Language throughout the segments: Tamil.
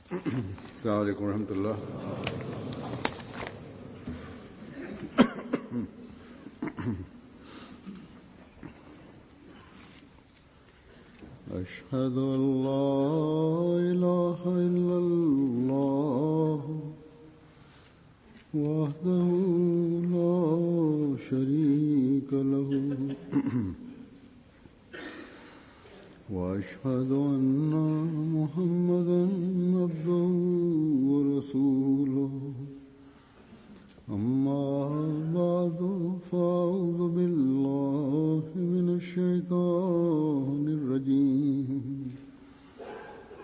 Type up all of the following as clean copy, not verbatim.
السلام عليكم ورحمة الله. أشهد أن لا إله إلا الله وحده لا شريك له وأشهد أن محمدا عبده ورسوله أما بعد فأعوذ بالله من الشيطان الرجيم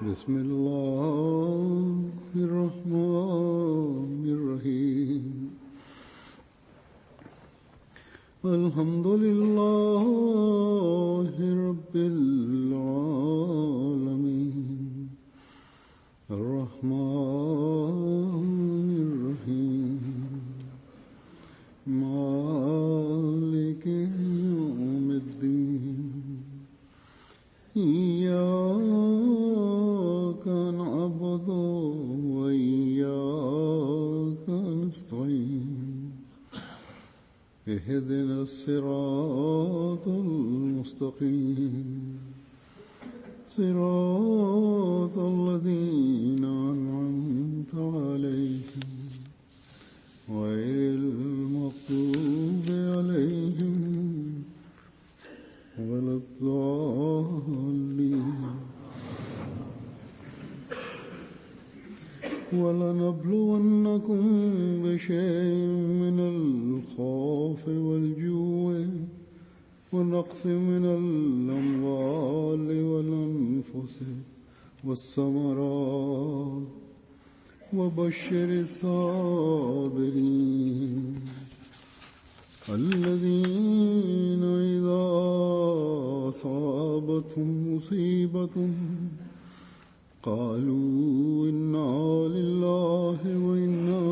بسم الله الرحمن الرحيم الحمد لله رب العالمين الرحمن الرحيم مالك يوم الدين إياك نعبد وإياك نستعين اهدنا الصراط المستقيم صراط الذين أنعمت عليهم غير المغضوب عليهم ولا الضالين ولنبلونكم بشيء من الخوف والجوع ونقص من الأموال والأنفس والثمرات وبشر الصابرين الذين إذا أصابتهم مصيبة قالوا إنا لله وإنا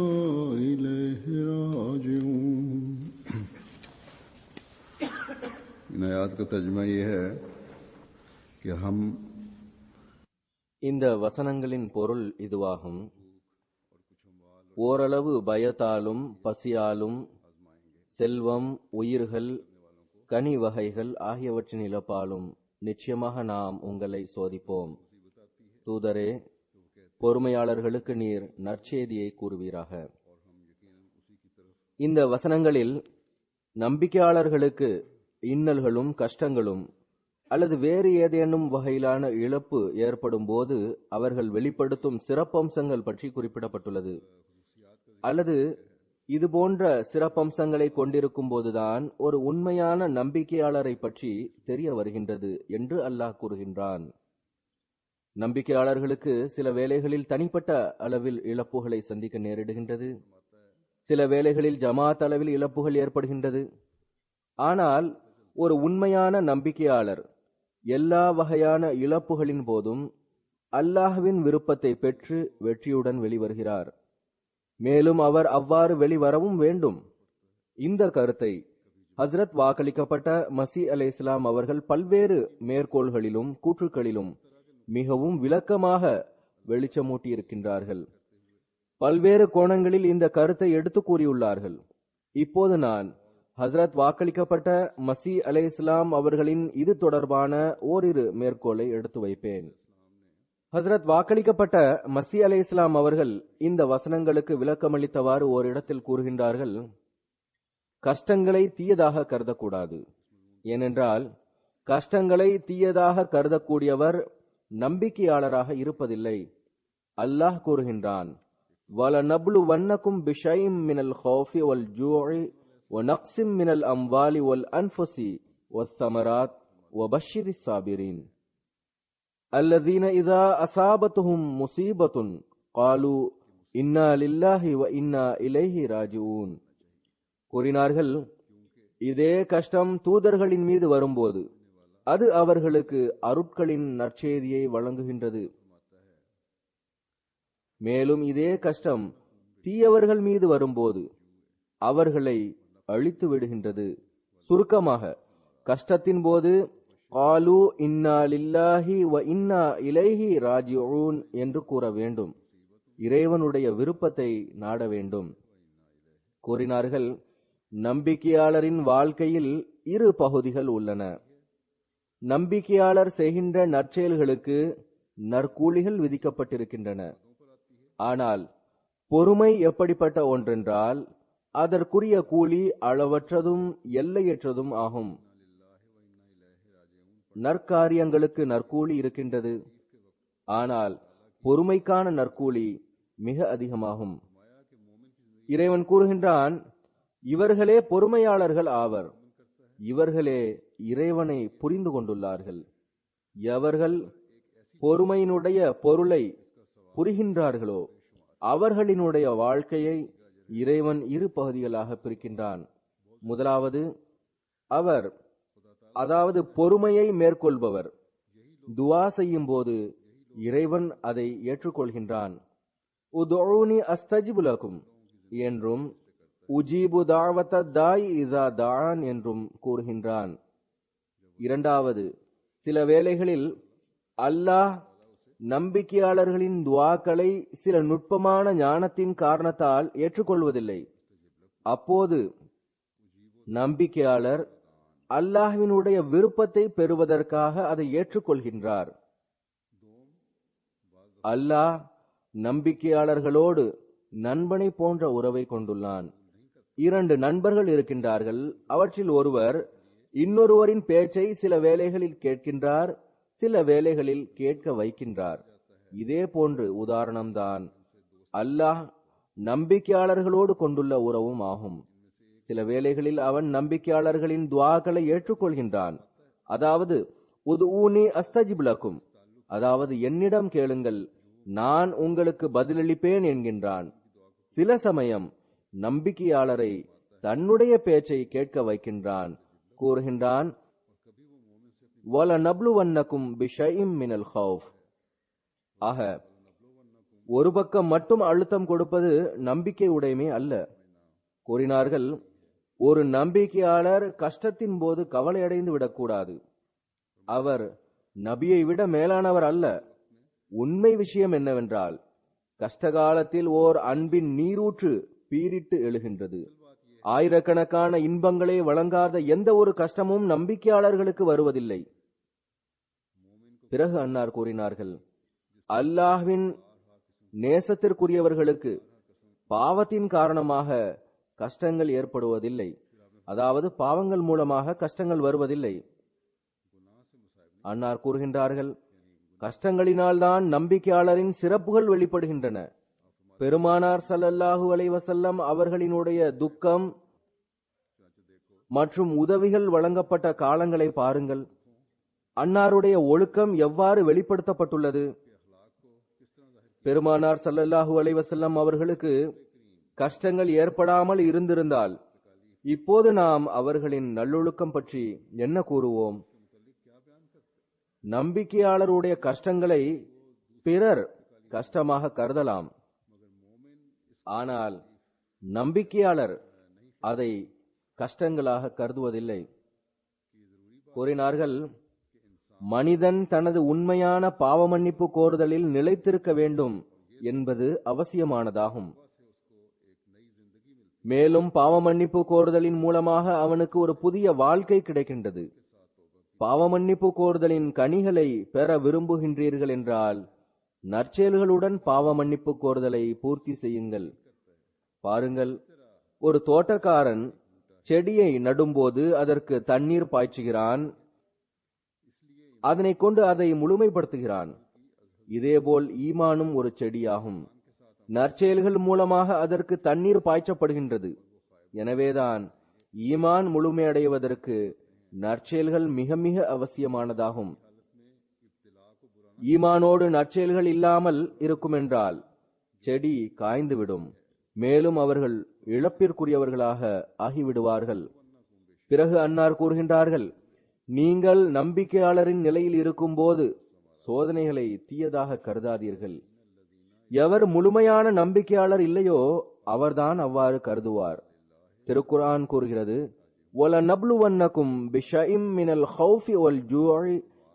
إليه راجعون. इन आयत का तर्जुमा ये है कि हम இந்த வசனங்களின் பொருள் இதுவாகும். ஓரளவு பயத்தாலும் பசியாலும் செல்வம், உயிர்கள், கனி வகைகள் ஆகியவற்றின் இழப்பாலும் நிச்சயமாக நாம் உங்களை சோதிப்போம். தூதரே, பொறுமையாளர்களுக்கு நீர் நற்செய்தியை கூறுவீராக. இந்த வசனங்களில் நம்பிக்கையாளர்களுக்கு இன்னல்களும் கஷ்டங்களும் அல்லது வேறு ஏதேனும் வகையிலான இழப்பு ஏற்படும் போது அவர்கள் வெளிப்படுத்தும் சிறப்பம்சங்கள் பற்றி குறிப்பிடப்பட்டுள்ளது. அல்லது இதுபோன்ற சிறப்பம்சங்களை கொண்டிருக்கும் போதுதான் ஒரு உண்மையான நம்பிக்கையாளரை பற்றி தெரிய வருகின்றது என்று அல்லாஹ் கூறுகின்றான். நம்பிக்கையாளர்களுக்கு சில வேளைகளில் தனிப்பட்ட அளவில் இழப்புகளை சந்திக்க நேரிடுகின்றது, சில வேளைகளில் ஜமாத் அளவில் இழப்புகள் ஏற்படுகின்றது. ஆனால் ஒரு உண்மையான நம்பிக்கையாளர் எல்லா வகையான இழப்புகளின் போதும் அல்லாஹ்வின் விருப்பத்தை பெற்று வெற்றியுடன் வெளிவருகிறார். மேலும் அவர் அவ்வாறு வெளிவரவும் வேண்டும். இந்த கருத்தை ஹஸ்ரத் வாக்களிக்கப்பட்ட மசீ அலைஹிஸ்ஸலாம் அவர்கள் பல்வேறு மேற்கோள்களிலும் கூற்றுக்களிலும் மிகவும் விளக்கமாக வெளிச்சமூட்டியிருக்கின்றார்கள். பல்வேறு கோணங்களில் இந்த கருத்தை எடுத்து கூறியுள்ளார்கள். இப்போது நான் ஹஸ்ரத் வாக்களிக்கப்பட்ட மசீ அலைஹிஸ்ஸலாம் அவர்களின் இது தொடர்பான ஓரிரு மேற்கோளை எடுத்து வைப்பேன். ஹஸ்ரத் வாக்களிக்கப்பட்ட மசீ அலைஹிஸ்ஸலாம் அவர்கள் இந்த வசனங்களுக்கு விளக்கமளித்தவாறு ஓரிடத்தில் கூறுகின்றார்கள், கஷ்டங்களை தீயதாக கருதக்கூடாது. ஏனென்றால் கஷ்டங்களை தீயதாக கருதக்கூடியவர் நம்பிக்கையாளராக இருப்பதில்லை. அல்லாஹ் கூறுகின்றான், وَلَنَبْلُوَنَّكُمْ بِشَيْءٍ مِنَ الْخَوْفِ وَالْجُوعِ وَنَقْصٍ مِنَ الْأَمْوَالِ وَالْأَنْفُسِ وَالثَّمَرَاتِ وَبَشِّرِ الصَّابِرِينَ الَّذِينَ إِذَا أَصَابَتْهُمْ مُصِيبَةٌ قَالُوا إِنَّا لِلَّهِ وَإِنَّا إِلَيْهِ راجعون. கூறினார்கள், இதே கஷ்டம் தூதர்களின் மீது வரும்போது அது அவர்களுக்கு அருட்களின் நற்செய்தியை வழங்குகின்றது. மேலும் இதே கஷ்டம் தீயவர்கள் மீது வரும்போது அவர்களை அழித்து விடுகின்றது. சுருக்கமாக, கஷ்டத்தின் போது காலு இன்னா லில்லாஹி வ இன்னா இலைஹி ராஜிஊன் என்று கூற வேண்டும். இறைவனுடைய விருப்பத்தை நாட வேண்டும். கூறினார்கள், நம்பிக்கையாளரின் வாழ்க்கையில் இரு பகுதிகள் உள்ளன. நம்பிக்கையாளர் செய்கின்ற நற்செயல்களுக்கு நற்கூலிகள் விதிக்கப்பட்டிருக்கின்றன. ஆனால் பொறுமை எப்படிப்பட்ட ஒன்றென்றால் அதற்குரிய கூலி அளவற்றதும் எல்லையற்றதும் ஆகும். நற்காரியங்களுக்கு நற்கூலி இருக்கின்றது, ஆனால் பொறுமைக்கான நற்கூலி மிக அதிகமாகும். இறைவன் கூறுகின்றான், இவர்களே பொறுமையாளர்கள் ஆவர், இவர்களே இறைவனை புரிந்து கொண்டுள்ளார்கள். எவர்கள் பொறுமையினுடைய பொருளை புரிகின்றார்களோ அவர்களினுடைய வாழ்க்கையை இறைவன் இரு பகுதிகளாக பிரிக்கின்றான். முதலாவது, அவர் அதாவது பொறுமையை மேற்கொள்பவர் துஆ செய்யும் போது இறைவன் அதை ஏற்றுக்கொள்கின்றான். உதுஊனி அஸ்தஜிபு லகும் என்றும் உஜீபு தாவத தாய் இதா தான் என்றும் கூறுகின்றான். இரண்டாவது, சில வேளைகளில் அல்லாஹ் நம்பிக்கையாளர்களின் துஆக்களை சில நுட்பமான ஞானத்தின் காரணத்தால் ஏற்றுக்கொள்வதில்லை. அப்போது நம்பிக்கையாளர் அல்லாஹ்வினுடைய விருப்பத்தை பெறுவதற்காக அதை ஏற்றுக்கொள்கின்றார். அல்லாஹ் நம்பிக்கையாளர்களோடு நண்பனை போன்ற உறவை கொண்டுள்ளான். இரண்டு நண்பர்கள் இருக்கின்றார்கள். அவற்றில் ஒருவர் இன்னொருவரின் பேச்சை சில வேளைகளில் கேட்கின்றார், சில வேளைகளில் கேட்க வைக்கின்றார். இதே போன்று உதாரணம்தான் அல்லாஹ் நம்பிக்கையாளர்களோடு கொண்டுள்ள உறவும் ஆகும். சில வேளைகளில் அவன் நம்பிக்கையாளர்களின் துஆக்களை ஏற்றுக்கொள்கின்றான். அதாவது உதுஊனி அஸ்தஜிபு லகும், அதாவது என்னிடம் கேளுங்கள், நான் உங்களுக்கு பதிலளிப்பேன் என்கின்றான். சில சமயம் நம்பிக்கையாளரை தன்னுடைய பேச்சை கேட்க வைக்கின்றான். கூறுகின்றான், வல நப்லுவன்னகும் பிஷைஇம் மினல் ஹௌஃப். ஆக ஒரு பக்கம் மட்டும் அழுத்தம் கொடுப்பது நம்பிக்கை உடைமை அல்ல. கூறினார்கள், ஒரு நம்பிக்கையாளர் கஷ்டத்தின் போது கவலையடைந்து விடக்கூடாது. அவர் நபியை விட மேலானவர் அல்ல. உண்மை விஷயம் என்னவென்றால், கஷ்டகாலத்தில் ஓர் அன்பின் நீரூற்று பீரிட்டு எழுகின்றது. ஆயிரக்கணக்கான இன்பங்களை வழங்காத எந்த ஒரு கஷ்டமும் நம்பிக்கையாளர்களுக்கு வருவதில்லை. பிறகு அன்னார் கூறினார்கள், அல்லாஹ்வின் நேசத்திற்குரியவர்களுக்கு பாவத்தின் காரணமாக கஷ்டங்கள் ஏற்படுவதில்லை, அதாவது பாவங்கள் மூலமாக கஷ்டங்கள் வருவதில்லை. அன்னார் கூறுகின்றார்கள், கஷ்டங்களினால்தான் நம்பிக்கையாளரின் சிறப்புகள் வெளிப்படுகின்றன. பெருமானார் ஸல்லல்லாஹு அலைஹி வஸல்லம் அவர்களினுடைய துக்கம் மற்றும் உதவிகள் வழங்கப்பட்ட காலங்களை பாருங்கள். அன்னாருடைய ஒழுக்கம் எவ்வாறு வெளிப்படுத்தப்பட்டுள்ளது. பெருமானார் ஸல்லல்லாஹு அலைஹி வஸல்லம் அவர்களுக்கு கஷ்டங்கள் ஏற்படாமல் இருந்திருந்தால் இப்போது நாம் அவர்களின் நல்லொழுக்கம் பற்றி என்ன கூறுவோம்? நம்பிக்கையாளருடைய கஷ்டங்களை பிறர் கஷ்டமாக கருதலாம், ஆனால் நம்பிக்கையாளர் அதை கஷ்டங்களாக கருதுவதில்லை. கூறினார்கள், மனிதன் தனது உண்மையான பாவ மன்னிப்பு கோருதலில் நிலைத்திருக்க வேண்டும் என்பது அவசியமானதாகும். மேலும் பாவ மன்னிப்பு கோருதலின் மூலமாக அவனுக்கு ஒரு புதிய வாழ்க்கை கிடைக்கின்றது. பாவ மன்னிப்பு கோருதலின் கனிகளை பெற விரும்புகின்றீர்கள் என்றால் நற்செயல்களுடன் பாவ மன்னிப்பு கோருதலை பூர்த்தி செய்யுங்கள். பாருங்கள், ஒரு தோட்டக்காரன் செடியை நடும்போது அதற்கு தண்ணீர் பாய்ச்சுகிறான், அதனை கொண்டு அதை முழுமைப்படுத்துகிறான். இதேபோல் ஈமானும் ஒரு செடியாகும். நற்செயல்கள் மூலமாக அதற்கு தண்ணீர் பாய்ச்சப்படுகின்றது. எனவேதான் ஈமான் முழுமையடைவதற்கு நற்செயல்கள் மிக மிக அவசியமானதாகும். ஈமானோடு நற்செயல்கள் இல்லாமல் இருக்குமென்றால் செடி காய்ந்துவிடும், மேலும் அவர்கள் இழப்பிற்குரியவர்களாக ஆகிவிடுவார்கள். பிறகு அன்னார் கூறுகின்றார்கள், நீங்கள் நம்பிக்கையாளரின் நிலையில் இருக்கும் போது சோதனைகளை தீயதாக கருதாதீர்கள். எவர் முழுமையான நம்பிக்கையாளர் இல்லையோ அவர்தான் அவ்வாறு கருதுவார். திருக்குர்ஆன் கூறுகிறது, وَلَنَبْلُوَنَّكُمْ بِشَيْءٍ مِّنَ الْخَوْفِ وَالْجُوعِ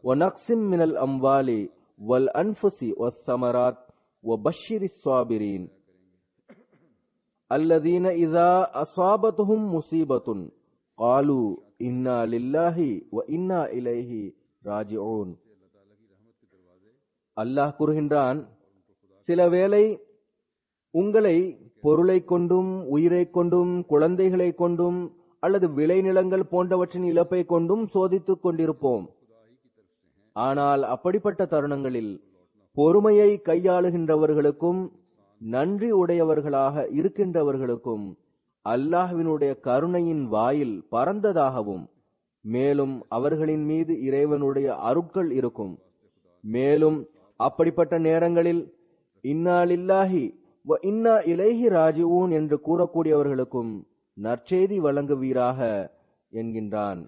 وَنَقْصٍ مِّنَ الْأَمْوَالِ وَالْأَنفُسِ وَالثَّمَرَاتِ وَبَشِّرِ الصَّابِرِينَ الَّذِينَ إِذَا أَصَابَتْهُمْ مُصِيبَةٌ قَالُوا إِنَّا لِلَّهِ وَإِنَّا إِلَيْهِ راجعون. அல்லாஹ் கூறுகின்றான், சில வேளை உங்களை பொருளை கொண்டும் உயிரை கொண்டும் குழந்தைகளை கொண்டும் அல்லது விளைநிலங்கள் போன்றவற்றின் இழப்பை கொண்டும் சோதித்துக் கொண்டிருப்போம். ஆனால் அப்படிப்பட்ட தருணங்களில் பொறுமையை கையாளுகின்றவர்களுக்கும் நன்றி உடையவர்களாக இருக்கின்றவர்களுக்கும் அல்லாஹ்வினுடைய கருணையின் வாயில் பரந்ததாகவும் மேலும் அவர்களின் மீது இறைவனுடைய அருட்கள் இருக்கும். மேலும் அப்படிப்பட்ட நேரங்களில் இன்னா லில்லாஹி வ இன்னா இலைஹி ராஜிஊன் என்று கூறக்கூடியவர்களுக்கும் நற்செய்தி வழங்குவீராக என்கின்றான்.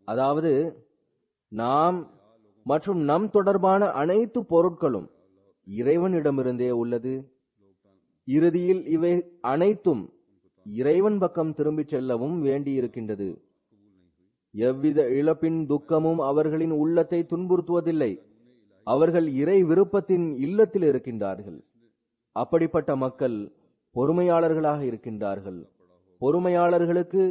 அதாவது நாம் மற்றும் நம் தொடர்பான அனைத்து பொருட்களும் இறைவனிடமிருந்தே உள்ளது. இறுதியில் இவை அனைத்தும் இறைவன் பக்கம் திரும்பிச் செல்லவும் வேண்டியிருக்கின்றது. எவ்வித இழப்பின் துக்கமும் அவர்களின் உள்ளத்தை துன்புறுத்துவதில்லை. அவர்கள் இறை விருப்பத்தின் இல்லத்தில் இருக்கின்றார்கள். அப்படிப்பட்ட மக்கள் பொறுமையாளர்களாக இருக்கின்றார்கள். பொறுமையாளர்களுக்கு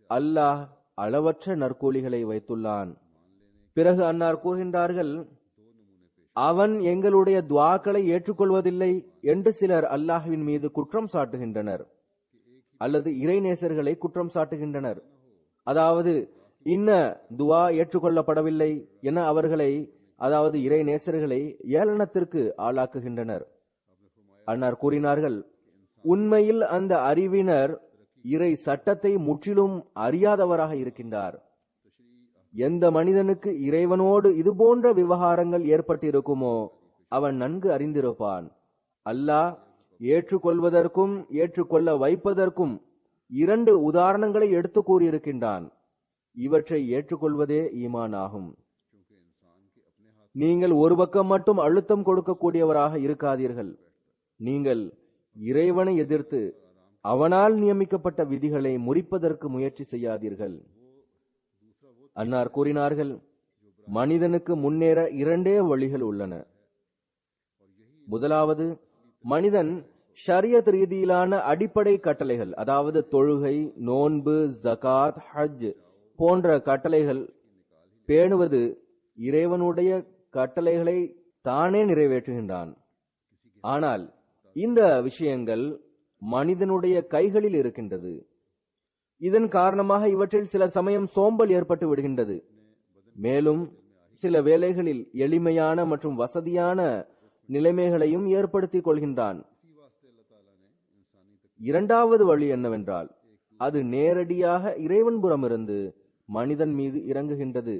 அல்லாஹ் அளவற்ற நற்கூலிகளை வைத்துள்ளான். பிறகு அன்னார் கூறுகின்றார்கள், அவன் எங்களுடைய துஆக்களை ஏற்றுக்கொள்வதில்லை என்று சிலர் அல்லாஹ்வின் மீது குற்றம் சாட்டுகின்றனர் அல்லது இறைநேசர்களை குற்றம் சாட்டுகின்றனர். அதாவது இன்ன துஆ ஏற்றுக்கொள்ளப்படவில்லை என அவர்களை, அதாவது இறை நேசர்களை ஏளனத்திற்கு ஆளாக்குகின்றனர். அன்னார் கூறினார்கள், உண்மையில் அந்த அறிவினர் இறை சட்டத்தை முற்றிலும் அறியாதவராக இருக்கின்றார். எந்த மனிதனுக்கு இறைவனோடு இதுபோன்ற விவகாரங்கள் ஏற்பட்டிருக்குமோ அவன் நன்கு அறிந்திருப்பான். அல்லாஹ் ஏற்றுக்கொள்வதற்கும் ஏற்றுக்கொள்ள வைப்பதற்கும் 2 உதாரணங்களை எடுத்து கூறியிருக்கின்றான். இவற்றை ஏற்றுக்கொள்வதே ஈமான் ஆகும். நீங்கள் ஒரு பக்கம் மட்டும் அழுத்தம் கொடுக்கக்கூடியவராக இருக்காதீர்கள். நீங்கள் இறைவனை எதிர்த்து அவனால் நியமிக்கப்பட்ட விதிகளை முறிப்பதற்கு முயற்சி செய்யாதீர்கள். அன்னார் கூறினார்கள், மனிதனுக்கு முன்னேற 2 வழிகள் உள்ளன. முதலாவது, மனிதன் ஷரியத் ரீதியிலான அடிப்படை கட்டளைகள், அதாவது தொழுகை, நோன்பு, ஜகாத், ஹஜ் போன்ற கட்டளைகள் பேணுவது இறைவனுடைய கட்டளைகளை தானே நிறைவேற்றுகின்றான். ஆனால் இந்த விஷயங்கள் மனிதனுடைய கைகளில் இருக்கின்றது. இதன் காரணமாக இவற்றில் சில சமயம் சோம்பல் ஏற்பட்டு விடுகின்றது. மேலும் சில வேளைகளில் எளிமையான மற்றும் வசதியான நிலைமைகளையும் ஏற்படுத்திக் கொள்கின்றான். இரண்டாவது வழி என்னவென்றால், அது நேரடியாக இறைவன் புறமிருந்து மனிதன் மீது இறங்குகின்றது.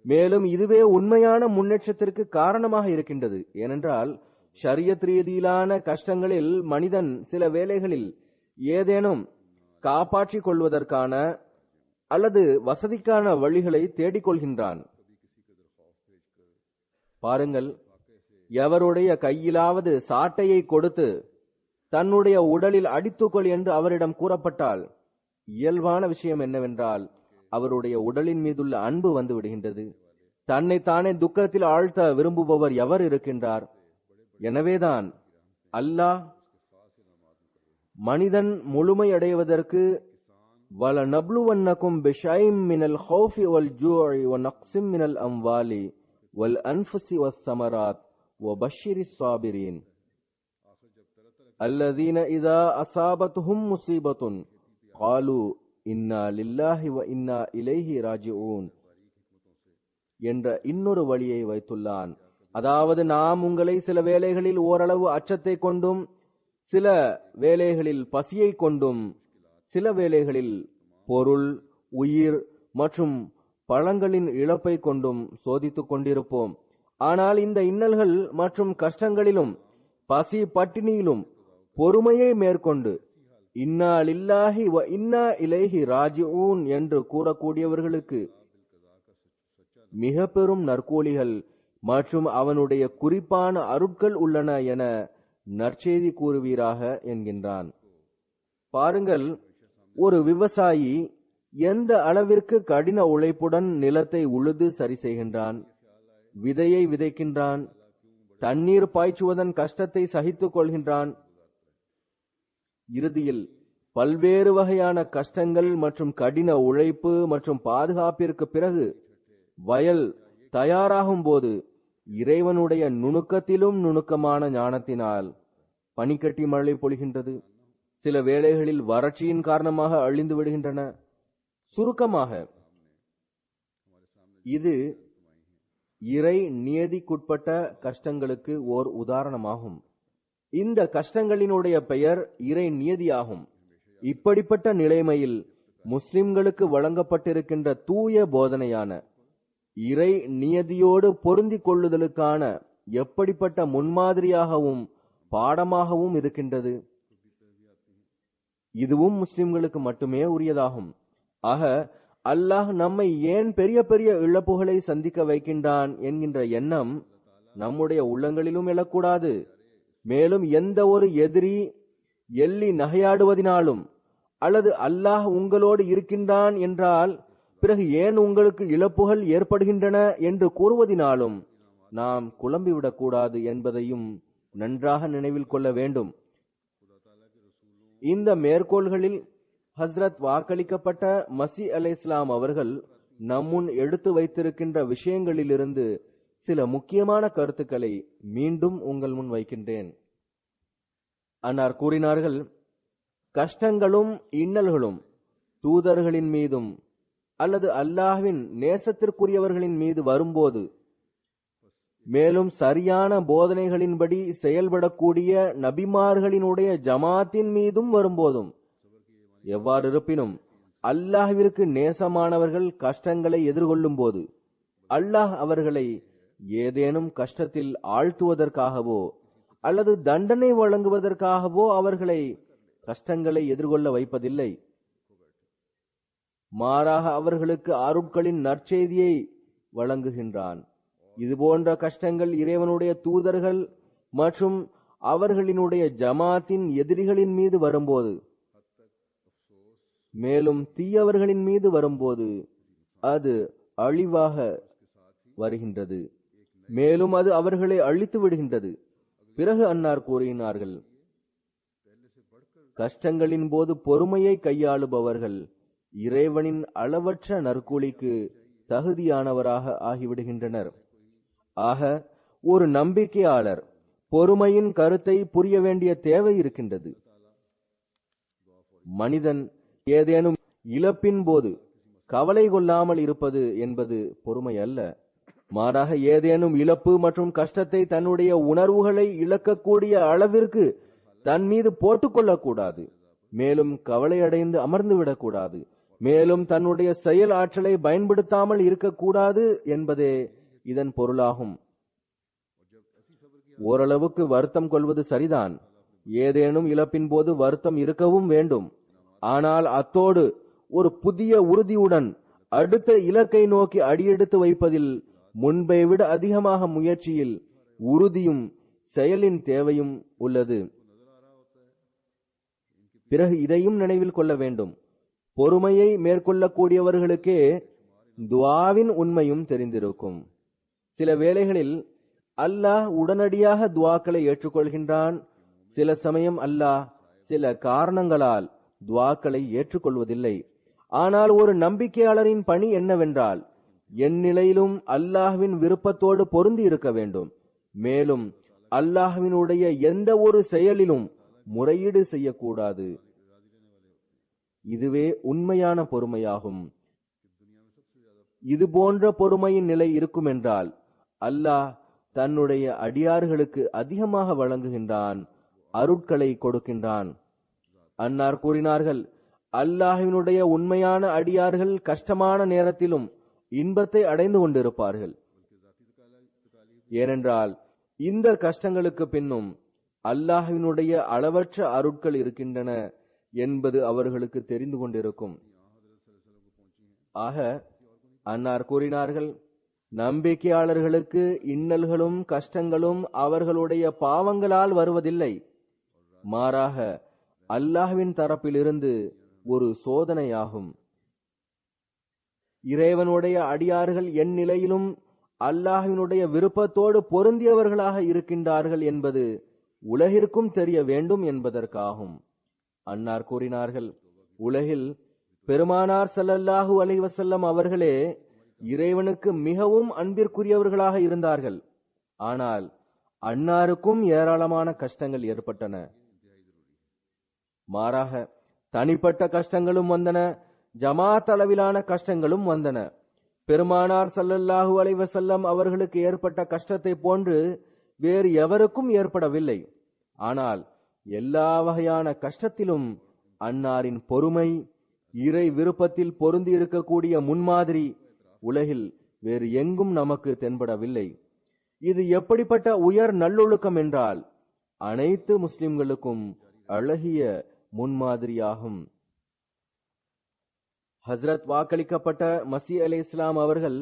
மேலும் இதுவே உண்மையான முன்னேற்றத்திற்கு காரணமாக இருக்கின்றது. ஏனென்றால் ஷரியத் ரீதியிலான கஷ்டங்களில் மனிதன் சில வேளைகளில் ஏதேனும் காப்பாற்றிக் கொள்வதற்கான அல்லது வசதிக்கான வழிகளை தேடிக்கொள்கின்றான். பாருங்கள், எவருடைய கையிலாவது சாட்டையை கொடுத்து தன்னுடைய உடலில் அடித்துக்கொள் என்று அவரிடம் கூறப்பட்டால் இயல்பான விஷயம் என்னவென்றால் அவருடைய உடலின் மீதுள்ள அன்பு வந்து விடுகின்றது. தன்னை தானே துக்கத்தில் ஆழ்த்த விரும்புபவர் எவர் இருக்கின்றார்? எனவேதான் அல்லாஹ் மனிதன் முழுமையடைவதற்கு வலநப்லுவன்னகும் பிஷைஇம் மினல் ஹௌஃபி வல் ஜூஇ வ நக்ஸிம் மினல் அம்வாலி வல் அன்ஃபுஸி வஸ்ஸமராத் வபஷ்ஷிரிஸ் ஸாபிரீன் அல்லதீன இதா அஸாபத்துஹும் முஸீபத்துன் காலு இன்னா லில்லாஹி வ இன்னா இலைஹி ராஜிஊன் என்ற இன்னொரு வழியை வைத்துள்ளான். அதாவது நாம் உங்களை சில வேளைகளில் ஓரளவு அச்சத்தை கொண்டும், சில வேளைகளில் பசியை கொண்டும், சில வேளைகளில் பொருள், உயிர் மற்றும் பழங்களின் இழப்பை கொண்டும் சோதித்துக் கொண்டிருப்போம். ஆனால் இந்த இன்னல்கள் மற்றும் கஷ்டங்களிலும் பசி பட்டினியிலும் பொறுமையை மேற்கொண்டு இன்னா லில்லாஹி வ இன்னா இலைஹி ராஜிஊன் என்று கூறக்கூடியவர்களுக்கு மிக பெரும் நற்கூலிகள் மற்றும் அவனுடைய குறிப்பான அருட்கள் உள்ளன என நற்செய்தி கூறுவீராக என்கின்றான். பாருங்கள், ஒரு விவசாயி எந்த அளவிற்கு கடின உழைப்புடன் நிலத்தை உழுது சரி செய்கின்றான், விதையை விதைக்கின்றான், தண்ணீர் பாய்ச்சுவதன் கஷ்டத்தை சகித்துக் கொள்கின்றான். இறுதியில் பல்வேறு வகையான கஷ்டங்கள் மற்றும் கடின உழைப்பு மற்றும் பாதுகாப்பிற்கு பிறகு வயல் தயாராகும் போது இறைவனுடைய நுணுக்கத்திலும் நுணுக்கமான ஞானத்தினால் பனிக்கட்டி மழை பொழிகின்றது. சில வேளைகளில் வறட்சியின் காரணமாக அழிந்து விடுகின்றன. சுருக்கமாக, இது இறை நியதிக்குட்பட்ட கஷ்டங்களுக்கு ஓர் உதாரணமாகும். இந்த கஷ்டங்களினுடைய பெயர் இறை நியதியாகும். இப்படிப்பட்ட நிலைமையில் முஸ்லிம்களுக்கு வழங்கப்பட்டிருக்கின்ற தூய போதனையான இறை நியதியோடு பொருந்திக் கொள்ளுதலுக்கான எப்படிப்பட்ட முன்மாதிரியாகவும் பாடமாகவும் இருக்கின்றது. இதுவும் முஸ்லிம்களுக்கு மட்டுமே உரியதாகும். ஆக அல்லாஹ் நம்மை ஏன் பெரிய பெரிய இழப்புகளை சந்திக்க வைக்கின்றான் என்கின்ற எண்ணம் நம்முடைய உள்ளங்களிலும் எழக்கூடாது. மேலும் எந்த ஒரு எதிரி எள்ளி நகையாடுவதினாலும் அல்லது அல்லாஹ் உங்களோடு இருக்கின்றான் என்றால் பிறகு ஏன் உங்களுக்கு இழப்புகள் ஏற்படுகின்றன என்று கூறுவதினாலும் நாம் குழம்பிவிடக்கூடாது என்பதையும் நன்றாக நினைவில் கொள்ள வேண்டும். இந்த மேற்கோள்களில் ஹஸ்ரத் வாக்களிக்கப்பட்ட மசி அலைஹிஸ்ஸலாம் அவர்கள் நம்முன் எடுத்து வைத்திருக்கின்ற விஷயங்களிலிருந்து சில முக்கியமான கருத்துக்களை மீண்டும் உங்கள் முன் வைக்கின்றேன். அன்னார் கூறினார்கள், கஷ்டங்களும் இன்னல்களும் தூதர்களின் மீதும் அல்லது அல்லாஹ்வின் நேசத்திற்குரியவர்களின் மீது வரும்போது, மேலும் சரியான போதனைகளின்படி செயல்படக்கூடிய நபிமார்களினுடைய ஜமாத்தின் மீதும் வரும்போதும், எவ்வாறு இருப்பினும் அல்லாஹ்விற்கு நேசமானவர்கள் கஷ்டங்களை எதிர்கொள்ளும் போது அல்லாஹ் அவர்களை ஏதேனும் கஷ்டத்தில் ஆழ்த்துவதற்காகவோ அல்லது தண்டனை வழங்குவதற்காகவோ அவர்களை கஷ்டங்களை எதிர்கொள்ள வைப்பதில்லை. மாறாக அவர்களுக்கு அருட்களின் நற்செய்தியை வழங்குகின்றான். இதுபோன்ற கஷ்டங்கள் இறைவனுடைய தூதர்கள் மற்றும் அவர்களினுடைய ஜமாத்தின் எதிரிகளின் மீது வரும்போது, மேலும் தீயவர்களின் மீது வரும்போது அது அழிவாக வருகின்றது. மேலும் அது அவர்களை அழித்து விடுகின்றது. பிறகு அன்னார் கூறினார்கள், கஷ்டங்களின் போது பொறுமையை கையாளுபவர்கள் இறைவனின் அளவற்ற நற்கூலிக்கு தகுதியானவராக ஆகிவிடுகின்றனர். ஆக ஒரு நம்பிக்கையாளர் பொறுமையின் கருத்தை புரிய வேண்டிய தேவை இருக்கின்றது. மனிதன் ஏதேனும் இழப்பின் போது கவலை கொள்ளாமல் இருப்பது என்பது பொறுமை அல்ல. மாறாக ஏதேனும் இழப்பு மற்றும் கஷ்டத்தை தன்னுடைய உணர்வுகளை இழக்கக்கூடிய அளவிற்கு தன் மீது போட்டுக்கொள்ளக்கூடாது. மேலும் கவலையடைந்து அமர்ந்து விடக்கூடாது. மேலும் தன்னுடைய செயல் ஆற்றலை பயன்படுத்தாமல் இருக்கக்கூடாது என்பதே இதன் பொருளாகும். ஓரளவுக்கு வருத்தம் கொள்வது சரிதான். ஏதேனும் இழப்பின் போது வருத்தம் இருக்கவும் வேண்டும். ஆனால் அத்தோடு ஒரு புதிய உறுதியுடன் அடுத்த இலக்கை நோக்கி அடியெடுத்து வைப்பதில் முன்பை விட அதிகமாக முயற்சியில் உறுதியும் செயலின் தேவையும் உள்ளது. பிறகு இதையும் நினைவில் கொள்ள வேண்டும், பொறுமையை மேற்கொள்ளக்கூடியவர்களுக்கே துஆவின் உண்மையும் தெரிந்திருக்கும். சில வேளைகளில் அல்லாஹ் உடனடியாக துஆக்களை ஏற்றுக்கொள்கின்றான். சில சமயம் அல்லாஹ் சில காரணங்களால் துஆக்களை ஏற்றுக்கொள்வதில்லை. ஆனால் ஒரு நம்பிக்கையாளரின் பணி என்னவென்றால், என் நிலையிலும் அல்லாஹ்வின் விருப்பத்தோடு பொருந்தி இருக்க வேண்டும். மேலும் அல்லாஹ்வினுடைய எந்த ஒரு செயலிலும் முறையீடு செய்யக்கூடாது. இதுவே உண்மையான பொறுமையாகும். இது போன்ற பொறுமையின் நிலை இருக்கும் என்றால் அல்லாஹ் தன்னுடைய அடியார்களுக்கு அதிகமாக வழங்குகின்றான், அருட்களை கொடுக்கின்றான். அன்னார் கூறினார்கள், அல்லாஹ்வினுடைய உண்மையான அடியார்கள் கஷ்டமான நேரத்திலும் இன்பத்தை அடைந்து கொண்டிருப்பார்கள். ஏனென்றால் இந்த கஷ்டங்களுக்கு பின்னும் அல்லாஹ்வினுடைய அளவற்ற அருட்கள் இருக்கின்றன என்பது அவர்களுக்கு தெரிந்து கொண்டிருக்கும். ஆக அன்னார் கூறினார்கள், நம்பிக்கையாளர்களுக்கு இன்னல்களும் கஷ்டங்களும் அவர்களுடைய பாவங்களால் வருவதில்லை. மாறாக அல்லாஹ்வின் தரப்பிலிருந்து ஒரு சோதனையாகும். இறைவனுடைய அடியார்கள் என் நிலையிலும் அல்லாஹ்வினுடைய விருப்பத்தோடு பொருந்தியவர்களாக இருக்கின்றார்கள் என்பது உலகிற்கும் தெரிய வேண்டும் என்பதற்காகும். அன்னார் கூறினார்கள், உலகில் பெருமானார் ஸல்லல்லாஹு அலைஹி வஸல்லம் அவர்களே இறைவனுக்கு மிகவும் அன்பிற்குரியவர்களாக இருந்தார்கள். ஆனால் அன்னாருக்கும் ஏராளமான கஷ்டங்கள் ஏற்பட்டன. மாறாக தனிப்பட்ட கஷ்டங்களும் வந்தன, ஜமாத் அளவிலான கஷ்டங்களும் வந்தன. பெருமானார் ஸல்லல்லாஹு அலைஹி வஸல்லம் அவர்களுக்கு ஏற்பட்ட கஷ்டத்தை போன்று வேறு எவருக்கும் ஏற்படவில்லை. ஆனால் எல்லா வகையான கஷ்டத்திலும் அன்னாரின் பொறுமை, இறை விருப்பத்தில் பொருந்தி இருக்கக்கூடிய முன்மாதிரி உலகில் வேறு எங்கும் நமக்கு தென்படவில்லை. இது எப்படிப்பட்ட உயர் நல்லொழுக்கம் என்றால் அனைத்து முஸ்லிம்களுக்கும் அழகிய முன்மாதிரியாகும். ஹஸ்ரத் வாக்களிக்கப்பட்ட மசீஹ் அலைஹிஸ்ஸலாம் அவர்கள்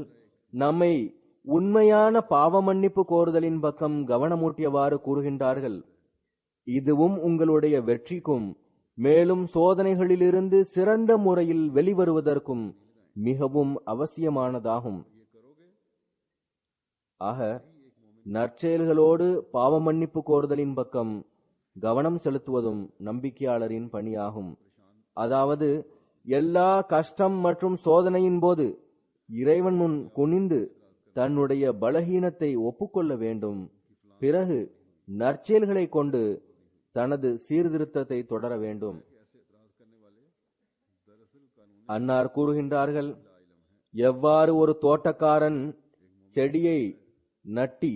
நம்மை உண்மையான பாவ மன்னிப்பு கோருதலின் பக்கம் கவனமூட்டியவாறு கூறுகின்றார்கள். இதுவும் உங்களுடைய வெற்றிக்கும் மேலும் சோதனைகளிலிருந்து சிறந்த முறையில் வெளிவருவதற்கும் மிகவும் அவசியமானதாகும். ஆக நற்செயல்களோடு பாவ மன்னிப்பு கோருதலின் பக்கம் கவனம் செலுத்துவதும் நம்பிக்கையாளரின் பணியாகும். அதாவது எல்லா கஷ்டம் மற்றும் சோதனையின் போது இறைவன் முன் குனிந்து தன்னுடைய பலகீனத்தை ஒப்புக்கொள்ள வேண்டும். பிறகு நற்செயல்களை கொண்டு தனது சீர்திருத்தத்தை தொடர வேண்டும். அன்னார் கூறுகின்றார்கள், எவ்வாறு ஒரு தோட்டக்காரன் செடியை நட்டி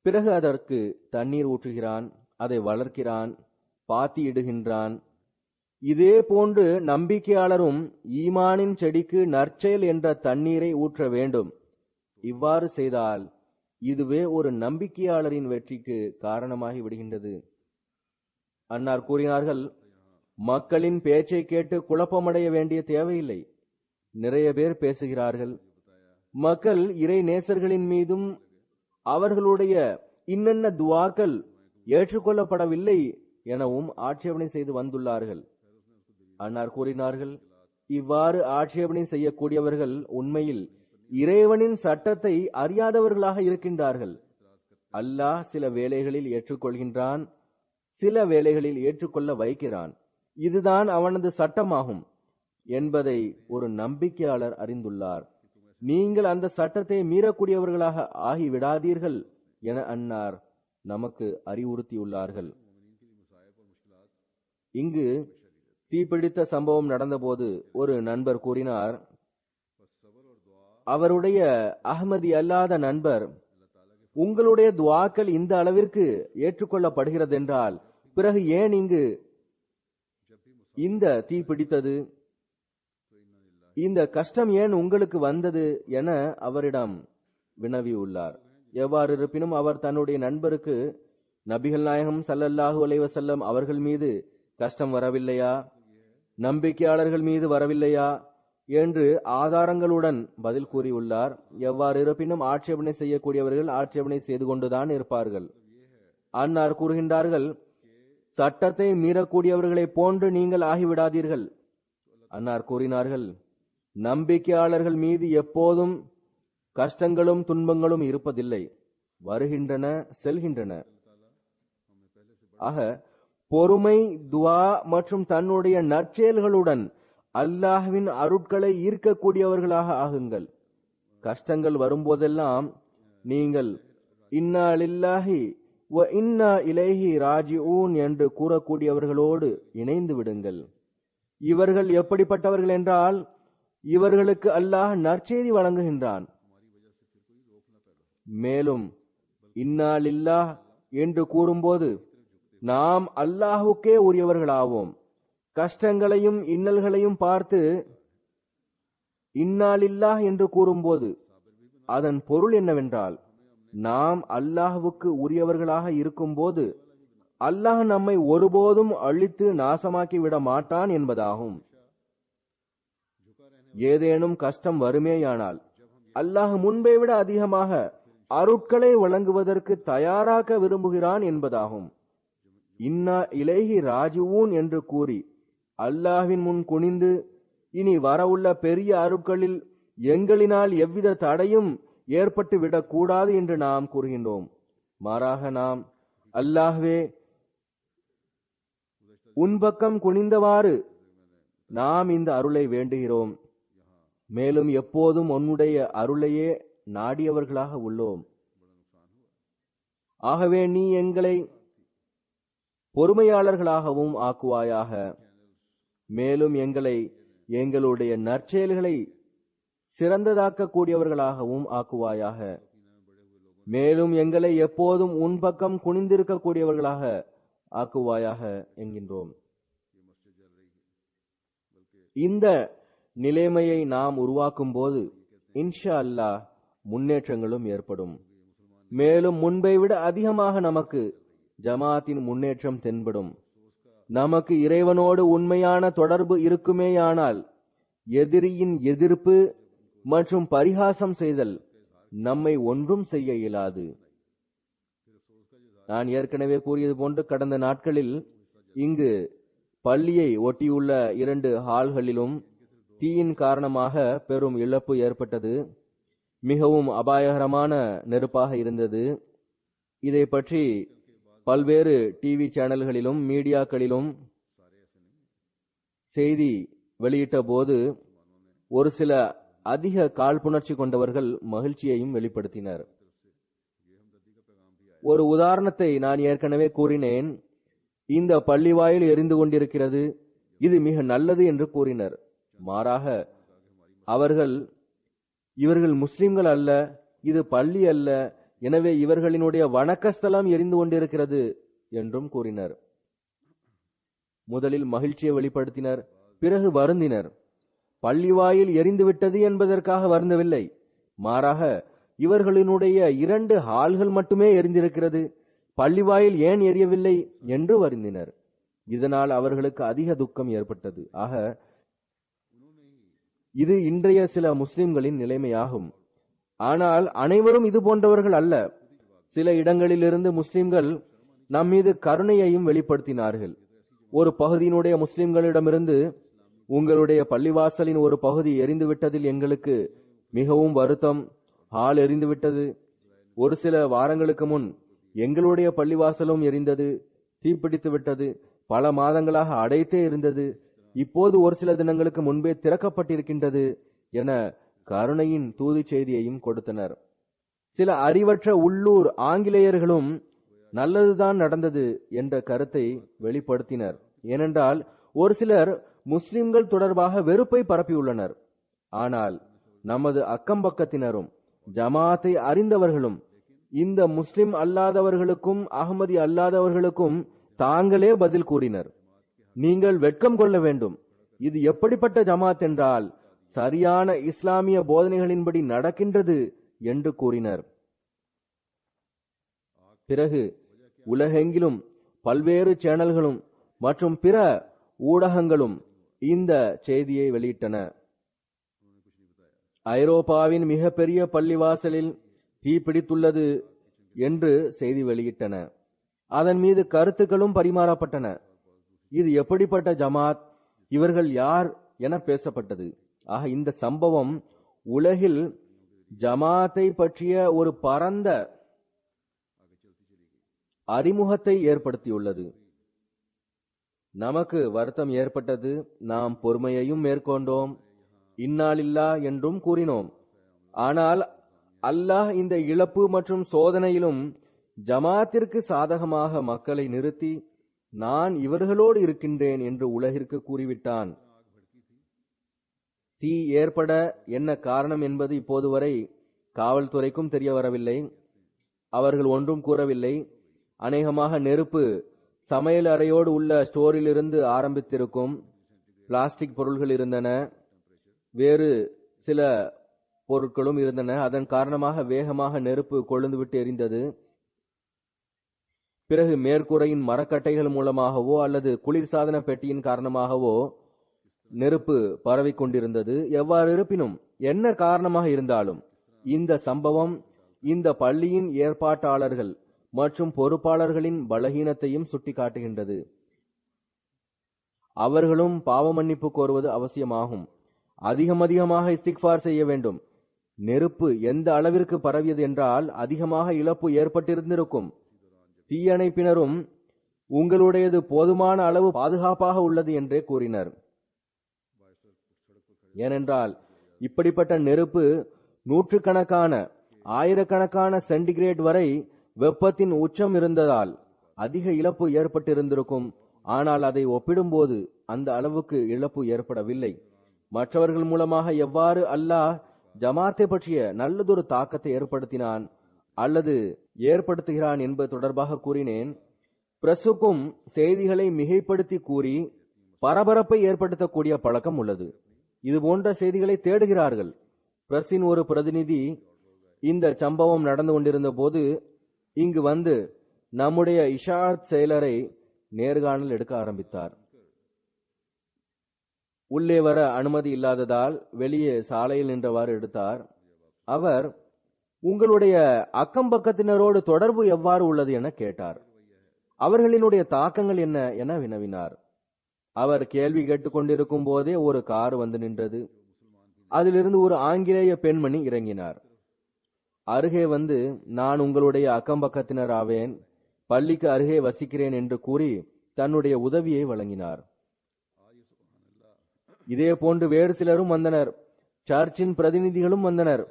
பிறகு அதற்கு தண்ணீர் ஊற்றுகிறான், அதை வளர்க்கிறான், பாத்தி இடுகின்றான், இதே போன்று நம்பிக்கையாளரும் ஈமானின் செடிக்கு நற்செயல் என்ற தண்ணீரை ஊற்ற வேண்டும். இவ்வாறு செய்தால் இதுவே ஒரு நம்பிக்கையாளரின் வெற்றிக்கு காரணமாகி விடுகின்றது. அன்னார் கூறினார்கள், மக்களின் பேச்சை கேட்டு குழப்பமடைய வேண்டிய தேவையில்லை. நிறைய பேர் பேசுகிறார்கள். மக்கள் இறை நேசர்களின் மீதும் அவர்களுடைய இன்னென்ன துவாக்கள் ஏற்றுக்கொள்ளப்படவில்லை எனவும் ஆட்சேபனை செய்து வந்துள்ளார்கள். அன்னார் கூறினார்கள், இவ்வாறு ஆட்சேபனை செய்யக்கூடியவர்கள் உண்மையில் இறைவனின் சட்டத்தை அறியாதவர்களாக இருக்கின்றார்கள். அல்லாஹ் சில வேளைகளில் ஏற்றுக்கொள்கின்றான், சில வேளைகளில் ஏற்றுக்கொள்ள வைக்கிறான். இதுதான் அவனது சட்டமாகும் என்பதை ஒரு நம்பிக்கையாளர் அறிந்துள்ளார். நீங்கள் அந்த சட்டத்தை மீறக்கூடியவர்களாக ஆகிவிடாதீர்கள் என அன்னார் நமக்கு அறிவுறுத்தியுள்ளார்கள். இங்கு தீப்பிடித்த சம்பவம் நடந்தபோது ஒரு நண்பர் கூறினார், அவருடைய அஹ்மதி அல்லாத நண்பர், உங்களுடைய துவாக்கள் இந்த அளவிற்கு ஏற்றுக்கொள்ளப்படுகிறது என்றால் பிறகு ஏன் இங்கு இந்த தீ பிடித்தது, இந்த கஷ்டம் ஏன் உங்களுக்கு வந்தது என அவரிடம் வினவியுள்ளார். எவ்வாறு இருப்பினும் அவர் தன்னுடைய நண்பருக்கு நபிகள் நாயகம் ஸல்லல்லாஹு அலைஹி வஸல்லம் அவர்கள் மீது கஷ்டம் வரவில்லையா, நம்பிக்கையாளர்கள் மீது வரவில்லையா என்று ஆதாரங்களுடன் பதில் கூறியுள்ளார். எவ்வாறு இருப்பினும் ஆட்சேபனை செய்யக்கூடியவர்கள் ஆட்சேபனை செய்து கொண்டுதான் இருப்பார்கள். அன்னார் கூறுகின்றார்கள், சட்டத்தை மீறக்கூடியவர்களை போன்று நீங்கள் ஆகிவிடாதீர்கள். அன்னார் கூறினார்கள், நம்பிக்கையாளர்கள் மீது எப்போதும் கஷ்டங்களும் துன்பங்களும் இருப்பதில்லை, வருகின்றன, செல்கின்றன. ஆக பொறுமை, துவா மற்றும் தன்னுடைய நற்செயல்களுடன் அல்லாஹ்வின் அருட்களை ஈர்க்கக்கூடியவர்களாக ஆகுங்கள். கஷ்டங்கள் வரும்போதெல்லாம் நீங்கள் இன்னா லில்லாஹி வ இன்னா இலைஹி ராஜிஊன் என்று கூறக்கூடியவர்களோடு இணைந்து விடுங்கள். இவர்கள் எப்படிப்பட்டவர்கள் என்றால், இவர்களுக்கு அல்லாஹ் நற்செய்தி வழங்குகின்றான். மேலும் இன்னா லில்லாஹ் என்று கூறும்போது நாம் அல்லாஹுக்கே உரியவர்களாவோம். கஷ்டங்களையும் இன்னல்களையும் பார்த்து இன்னா லில்லாஹ் என்று கூறும்போது அதன் பொருள் என்னவென்றால், நாம் அல்லாஹுவுக்கு உரியவர்களாக இருக்கும்போது அல்லாஹ் நம்மை ஒருபோதும் அழித்து நாசமாக்கி விட மாட்டான் என்பதாகும். ஏதேனும் கஷ்டம் வருமேயானால் அல்லாஹ் முன்பை விட அதிகமாக அருட்களை வழங்குவதற்கு தயாராக விரும்புகிறான் என்பதாகும். இன்னா இலைஹி ராஜிஊன் என்று கூறி அல்லாஹ்வின் முன் குனிந்து இனி வரவுள்ள பெரிய அருட்களில் எங்களினால் எவ்வித தடையும் ஏற்பட்டுவிடக் கூடாது என்று நாம் கூறுகின்றோம். மாறாக நாம், அல்லாஹ்வே, உன் பக்கம் குனிந்தவாறு நாம் இந்த அருளை வேண்டுகிறோம். மேலும் எப்போதும் உன்னுடைய அருளையே நாடியவர்களாக உள்ளோம். ஆகவே நீ எங்களை பொறுமையாளர்களாகவும் ஆக்குவாயாக. மேலும் எங்களை எங்களுடைய நற்செயல்களை சிறந்ததாக்க கூடியவர்களாகவும் ஆக்குவாயாக. மேலும் எங்களை எப்போதும் உன் பக்கம் குனிந்திருக்க கூடியவர்களாக ஆக்குவாயாக என்கின்றோம். இந்த நிலைமையை நாம் உருவாக்கும் போது இன்ஷா அல்லாஹ் முன்னேற்றங்களும் ஏற்படும். மேலும் முன்பை விட அதிகமாக நமக்கு ஜமாத்தின் முன்னேற்றம் தென்படும். நமக்கு இறைவனோடு உண்மையான தொடர்பு இருக்குமேயானால் எதிரியின் எதிர்ப்பு மற்றும் பரிகாசம் செய்தல் நம்மை ஒன்றும் செய்ய இயலாது. நான் ஏற்கனவே கூறியது போன்று கடந்த நாட்களில் இங்கு பள்ளியை ஒட்டியுள்ள 2 ஹால்களிலும் தீயின் காரணமாக பெரும் இழப்பு ஏற்பட்டது. மிகவும் அபாயகரமான நெருப்பாக இருந்தது. இதை பற்றி பல்வேறு டிவி சேனல்களிலும் மீடியாக்களிலும் செய்தி வெளியிட்ட போது ஒரு சில அதிக காழ்ப்புணர்ச்சி கொண்டவர்கள் மகிழ்ச்சியையும் வெளிப்படுத்தினர். ஒரு உதாரணத்தை நான் ஏற்கனவே கூறினேன். இந்த பள்ளிவாயில் எரிந்து கொண்டிருக்கிறது, இது மிக நல்லது என்று கூறினர். மாறாக இவர்கள் முஸ்லிம்கள் அல்ல, இது பள்ளி அல்ல, எனவே இவர்களினுடைய வணக்கஸ்தலம் எரிந்து கொண்டிருக்கிறது என்றும் கூறினர். முதலில் மகிழ்ச்சியை வெளிப்படுத்தினர், பிறகு வருந்தினர். பள்ளிவாயில் எரிந்துவிட்டது என்பதற்காக வருந்தவில்லை, மாறாக இவர்களினுடைய 2 ஹால்கள் மட்டுமே எரிந்திருக்கிறது, பள்ளிவாயில் ஏன் எரியவில்லை என்று வருந்தினர். இதனால் அவர்களுக்கு அதிக துக்கம் ஏற்பட்டது. ஆக இது இன்றைய சில முஸ்லிம்களின் நிலைமையாகும். ஆனால் அனைவரும் இது போன்றவர்கள் அல்ல. சில இடங்களிலிருந்து முஸ்லிம்கள் நம் மீது கருணையையும் வெளிப்படுத்தினார்கள். ஒரு பகுதியினுடைய முஸ்லிம்களிடமிருந்து, உங்களுடைய பள்ளிவாசலின் ஒரு பகுதி எரிந்துவிட்டதில் எங்களுக்கு மிகவும் வருத்தம், ஹால் எரிந்துவிட்டது. ஒரு சில வாரங்களுக்கு முன் எங்களுடைய பள்ளிவாசலும் எரிந்தது, தீப்பிடித்து விட்டது, பல மாதங்களாக அடைத்தே இருந்தது, இப்போது ஒரு சில தினங்களுக்கு முன்பே திறக்கப்பட்டிருக்கின்றது என கருணையின் தூது செய்தியையும் கொடுத்தனர். சில அறிவற்ற உள்ளூர் ஆங்கிலேயர்களும் நல்லதுதான் நடந்தது என்ற கருத்தை வெளிப்படுத்தினர். ஏனென்றால் ஒரு சிலர் முஸ்லிம்கள் தொடர்பாக வெறுப்பை பரப்பியுள்ளனர். ஆனால் நமது அக்கம்பக்கத்தினரும் ஜமாத்தை அறிந்தவர்களும் இந்த முஸ்லிம் அல்லாதவர்களுக்கும் அகமதி அல்லாதவர்களுக்கும் தாங்களே பதில் கூறினர். நீங்கள் வெட்கம் கொள்ள வேண்டும், இது எப்படிப்பட்ட ஜமாத் என்றால் சரியான இஸ்லாமிய போதனைகளின்படி நடக்கின்றது என்று கூறினர். பிறகு உலகெங்கிலும் பல்வேறு சேனல்களும் மற்றும் பிற ஊடகங்களும் இந்த செய்தியை வெளியிட்டன. ஐரோப்பாவின் மிகப்பெரிய பள்ளிவாசலில் தீப்பிடித்துள்ளது என்று செய்தி வெளியிட்டன. அதன் மீது கருத்துக்களும் பரிமாறப்பட்டன. இது எப்படிப்பட்ட ஜமாத், இவர்கள் யார் என பேசப்பட்டது. ஆக இந்த சம்பவம் உலகில் ஜமாத்தை பற்றிய ஒரு பரந்த அறிமுகத்தை ஏற்படுத்தியுள்ளது. நமக்கு வருத்தம் ஏற்பட்டது. நாம் பொறுமையையும் மேற்கொண்டோம், இன்னாலில்லா என்றும் கூறினோம். ஆனால் அல்லாஹ் இந்த இழப்பு மற்றும் சோதனையிலும் ஜமாத்திற்கு சாதகமாக மக்களை நிறுத்தி, நான் இவர்களோடு இருக்கின்றேன் என்று உலகிற்கு கூறிவிட்டான். தீ ஏற்பட என்ன காரணம் என்பது இப்போது வரை காவல்துறைக்கும் தெரிய வரவில்லை. அவர்கள் ஒன்றும் கூறவில்லை. அநேகமாக நெருப்பு சமையல் அறையோடு உள்ள ஸ்டோரிலிருந்து ஆரம்பித்திருக்கும். பிளாஸ்டிக் பொருள்கள் இருந்தன, வேறு சில பொருட்களும் இருந்தன. அதன் காரணமாக வேகமாக நெருப்பு கொழுந்துவிட்டு எரிந்தது. பிறகு மேற்கூரையின் மரக்கட்டைகள் மூலமாகவோ அல்லது குளிர்சாதன பெட்டியின் காரணமாகவோ நெருப்பு பரவிக் கொண்டிருந்தது. எவ்வாறு இருப்பினும், என்ன காரணமாக இருந்தாலும், இந்த சம்பவம் இந்த பள்ளியின் ஏற்பாட்டாளர்கள் மற்றும் பொறுப்பாளர்களின் பலகீனத்தையும் சுட்டிக்காட்டுகின்றது. அவர்களும் பாவ மன்னிப்பு கோருவது அவசியமாகும். அதிகமாக இஸ்திக்ஃபார் செய்ய வேண்டும். நெருப்பு எந்த அளவிற்கு பரவியது என்றால் அதிகமாக இழப்பு ஏற்பட்டிருந்திருக்கும். தீயணைப்பினரும் உங்களுடையது போதுமான அளவு பாதுகாப்பாக உள்ளது என்றே கூறினர். ஏனென்றால் இப்படிப்பட்ட நெருப்பு நூற்றுக்கணக்கான ஆயிரக்கணக்கான சென்டிகிரேட் வரை வெப்பத்தின் உச்சம் இருந்ததால் அதிக இழப்பு ஏற்பட்டிருந்திருக்கும். ஆனால் அதை ஒப்பிடும்போது அந்த அளவுக்கு இழப்பு ஏற்படவில்லை. மற்றவர்கள் மூலமாக எவ்வாறு அல்லாஹ் ஜமாத்தை பற்றிய நல்லதொரு தாக்கத்தை ஏற்படுத்தினான் அல்லது ஏற்படுத்துகிறான் என்பது தொடர்பாக கூறினேன். பிரசுக்கும் செய்திகளை மிகைப்படுத்தி கூறி பரபரப்பை ஏற்படுத்தக்கூடிய பழக்கம் உள்ளது. இது போன்ற செய்திகளை தேடுகிறார்கள். பிரஸின் ஒரு பிரதிநிதி இந்த சம்பவம் நடந்து கொண்டிருந்த போது இங்கு வந்து நம்முடைய இஷாத் செயலரை நேர்காணல் எடுக்க ஆரம்பித்தார். உள்ளே வர அனுமதி இல்லாததால் வெளியே சாலையில் நின்றவாறு எடுத்தார். அவர் உங்களுடைய அக்கம் பக்கத்தினரோடு தொடர்பு எவ்வாறு உள்ளது என கேட்டார். அவர்களினுடைய தாக்கங்கள் என்ன என வினவினார். அவர் கேள்வி கேட்டுக்கொண்டிருக்கும் போதே ஒரு கார் வந்து நின்றது. அதிலிருந்து ஒரு ஆங்கிலேய பெண்மணி இறங்கினார். அருகே வந்து, நான் உங்களுடைய அக்கம் பக்கத்தினர் ஆவேன், பள்ளிக்கு அருகே வசிக்கிறேன் என்று கூறி தன்னுடைய உதவியை வழங்கினார். இதே போன்று வேறு சிலரும் வந்தனர். சர்ச்சின் பிரதிநிதிகளும் வந்தனர்.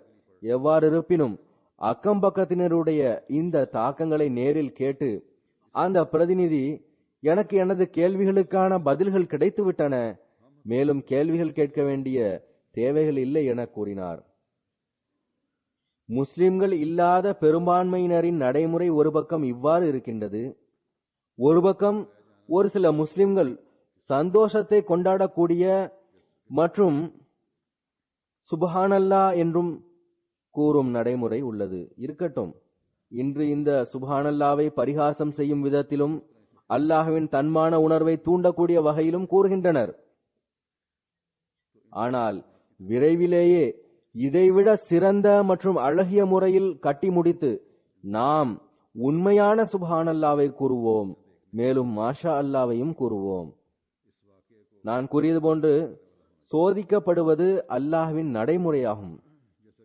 எவ்வாறு இருப்பினும் அக்கம் பக்கத்தினருடைய இந்த தாக்கங்களை நேரில் கேட்டு அந்த பிரதிநிதி, எனக்கு எனது கேள்விகளுக்கான பதில்கள் கிடைத்துவிட்டன, மேலும் கேள்விகள் கேட்க வேண்டிய தேவைகள் இல்லை என கூறினார். முஸ்லிம்கள் இல்லாத பெரும்பான்மையினரின் நடைமுறை ஒரு பக்கம் இவ்வாறு இருக்கின்றது. ஒரு பக்கம் ஒரு சில முஸ்லிம்கள் சந்தோஷத்தை கொண்டாடக்கூடிய மற்றும் சுப்ஹானல்லாஹ் என்றும் கூறும் நடைமுறை உள்ளது. இருக்கட்டும், இன்று இந்த சுப்ஹானல்லாவை பரிகாசம் செய்யும் விதத்திலும் அல்லாஹ்வின் தன்மான உணர்வை தூண்டக்கூடிய வகையிலும் கூறுகின்றனர். ஆனால் விரைவிலேயே இதைவிட சிறந்த மற்றும் அழகிய முறையில் கட்டி முடித்து நாம் உண்மையான சுப்ஹானல்லாவை கூறுவோம், மேலும் மாஷா அல்லாவையும் கூறுவோம். நான் கூறியது போன்று சோதிக்கப்படுவது அல்லாஹ்வின் நடைமுறையாகும்.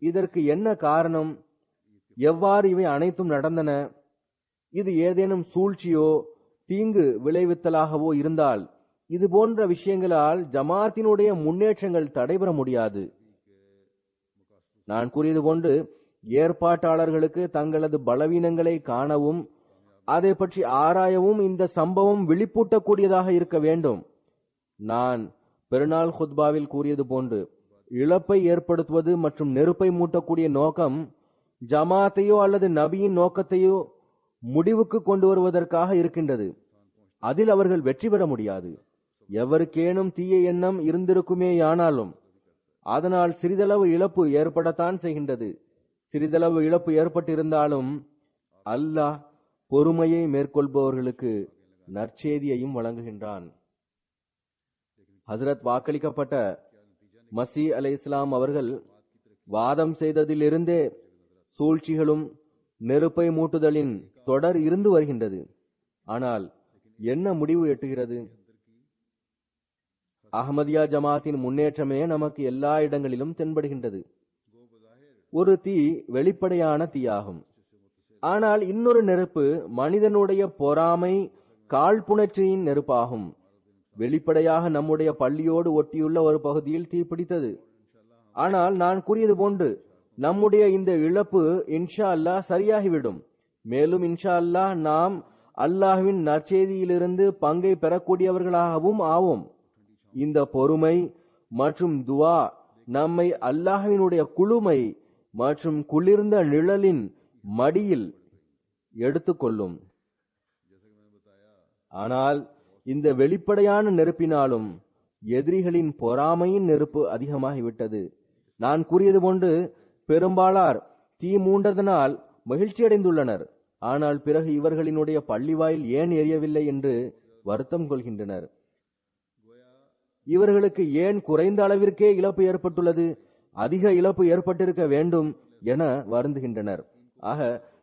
இதற்கு என்ன காரணம்? எவ்வாறு இவை அனைத்தும் நடந்தன? இது ஏதேனும் சூழ்ச்சியோ தீங்கு விளைவித்தலாகவோ இருந்தால் இது போன்ற விஷயங்களால் ஜமாத்தினுடைய முன்னேற்றங்கள் தடைபெற முடியாது. நான் கூறியது போன்று ஏற்பாட்டாளர்களுக்கு தங்களது பலவீனங்களை காணவும் அதை பற்றி ஆராயவும் இந்த சம்பவம் விழிப்பூட்டக்கூடியதாக இருக்க வேண்டும். நான் பெருநாள் குத்பாவில் கூறியது போன்று இழப்பை ஏற்படுத்துவது மற்றும் நெருப்பை மூட்டக்கூடிய நோக்கம் ஜமாத்தையோ அல்லது நபியின் நோக்கத்தையோ முடிவுக்கு கொண்டு வருவதற்காக இருக்கின்றது. அதில் அவர்கள் வெற்றி பெற முடியாது. எவருக்கேனும் தீய எண்ணம் இருந்திருக்குமேயானாலும் அதனால் சிறிதளவு இழப்பு ஏற்படத்தான் செய்கின்றது. சிறிதளவு இழப்பு ஏற்பட்டிருந்தாலும் அல்லாஹ் பொறுமையை மேற்கொள்பவர்களுக்கு நற்செய்தியையும் வழங்குகின்றான். ஹசரத் வாக்களிக்கப்பட்ட மசீ அலைஹிஸ்ஸலாம் அவர்கள் வாதம் செய்ததிலிருந்தே சூழ்ச்சிகளும் நெருப்பை மூட்டுதலின் தொடர் இருந்து வருகின்றது. ஆனால் என்ன முடிவு எட்டுகிறது? அஹ்மதியா ஜமாத்தின் முன்னேற்றமே நமக்கு எல்லா இடங்களிலும் தென்படுகின்றது. ஒரு தீ வெளிப்படையான தீயாகும். ஆனால் இன்னொரு நெருப்பு மனிதனுடைய பொறாமை காழ்ப்புணர்ச்சியின் நெருப்பாகும். வெளிப்படையாக நம்முடைய பள்ளியோடு ஒட்டியுள்ள ஒரு பகுதியில் தீ பிடித்தது. ஆனால் நான் கூறியது போன்று நம்முடைய இந்த இழப்பு இன்ஷா அல்லாஹ் சரியாகிவிடும். மேலும் இன்ஷா அல்லாஹ் நாம் அல்லாஹ்வின் நற்செய்தியிலிருந்து பங்கை பெறக்கூடியவர்களாகவும் ஆவோம். இந்த பொறுமை மற்றும் துவா நம்மை அல்லாஹ்வினுடைய குளுமை மற்றும் குளிர்ந்த நிழலின் மடியில் எடுத்துக்கொள்ளும். ஆனால் இந்த வெளிப்படையான நெருப்பினாலும் எதிரிகளின் பொறாமையின் நெருப்பு அதிகமாகிவிட்டது. நான் கூறியது போன்று பெரும்பாலார் தீ மூண்டதனால் மகிழ்ச்சி அடைந்துள்ளனர். ஆனால் பிறகு இவர்களினுடைய பள்ளிவாயில் ஏன் எரியவில்லை என்று வருத்தம் கொள்கின்றனர். இவர்களுக்கு ஏன் குறைந்த அளவிற்கே இழப்பு ஏற்பட்டுள்ளது, அதிக இழப்பு ஏற்பட்டிருக்க வேண்டும் என வருந்துகின்றனர். ஆக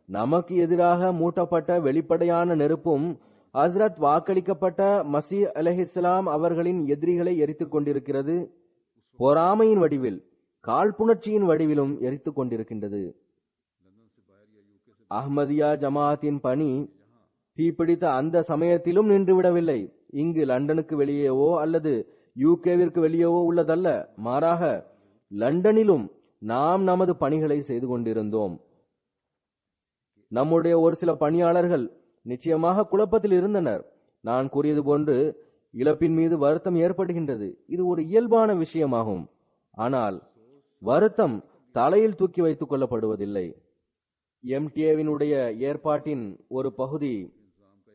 நமக்கு எதிராக மூட்டப்பட்ட வெளிப்படையான நெருப்பும் ஹஸ்ரத் வாக்களிக்கப்பட்ட மசீஹ் அலைஹிஸ்ஸலாம் அவர்களின் எதிரிகளை எரித்துக் கொண்டிருக்கிறது. பொறாமையின் வடிவில், காழ்ப்புணர்ச்சியின் வடிவிலும் எரித்துக் கொண்டிருக்கின்றது. அஹ்மதியா ஜமாஅத்தின் பணி தீப்பிடித்த அந்த சமயத்திலும் நின்றுவிடவில்லை. இங்கு லண்டனுக்கு வெளியேவோ அல்லது யூகேவிற்கு வெளியேவோ உள்ளதல்ல, மாறாக லண்டனிலும் நாம் நமது பணிகளை செய்து கொண்டிருந்தோம். நம்முடைய ஒரு சில பணியாளர்கள் நிச்சயமாக குழப்பத்தில் இருந்தனர். நான் கூறியது போன்று இழப்பின் மீது வருத்தம் ஏற்படுகின்றது. இது ஒரு இயல்பான விஷயமாகும். ஆனால் வருத்தம் தலையில் தூக்கி வைத்துக் கொள்ளப்படுவதில்லை. எம்டிஏவினுடைய ஏற்பாட்டின் ஒரு பகுதி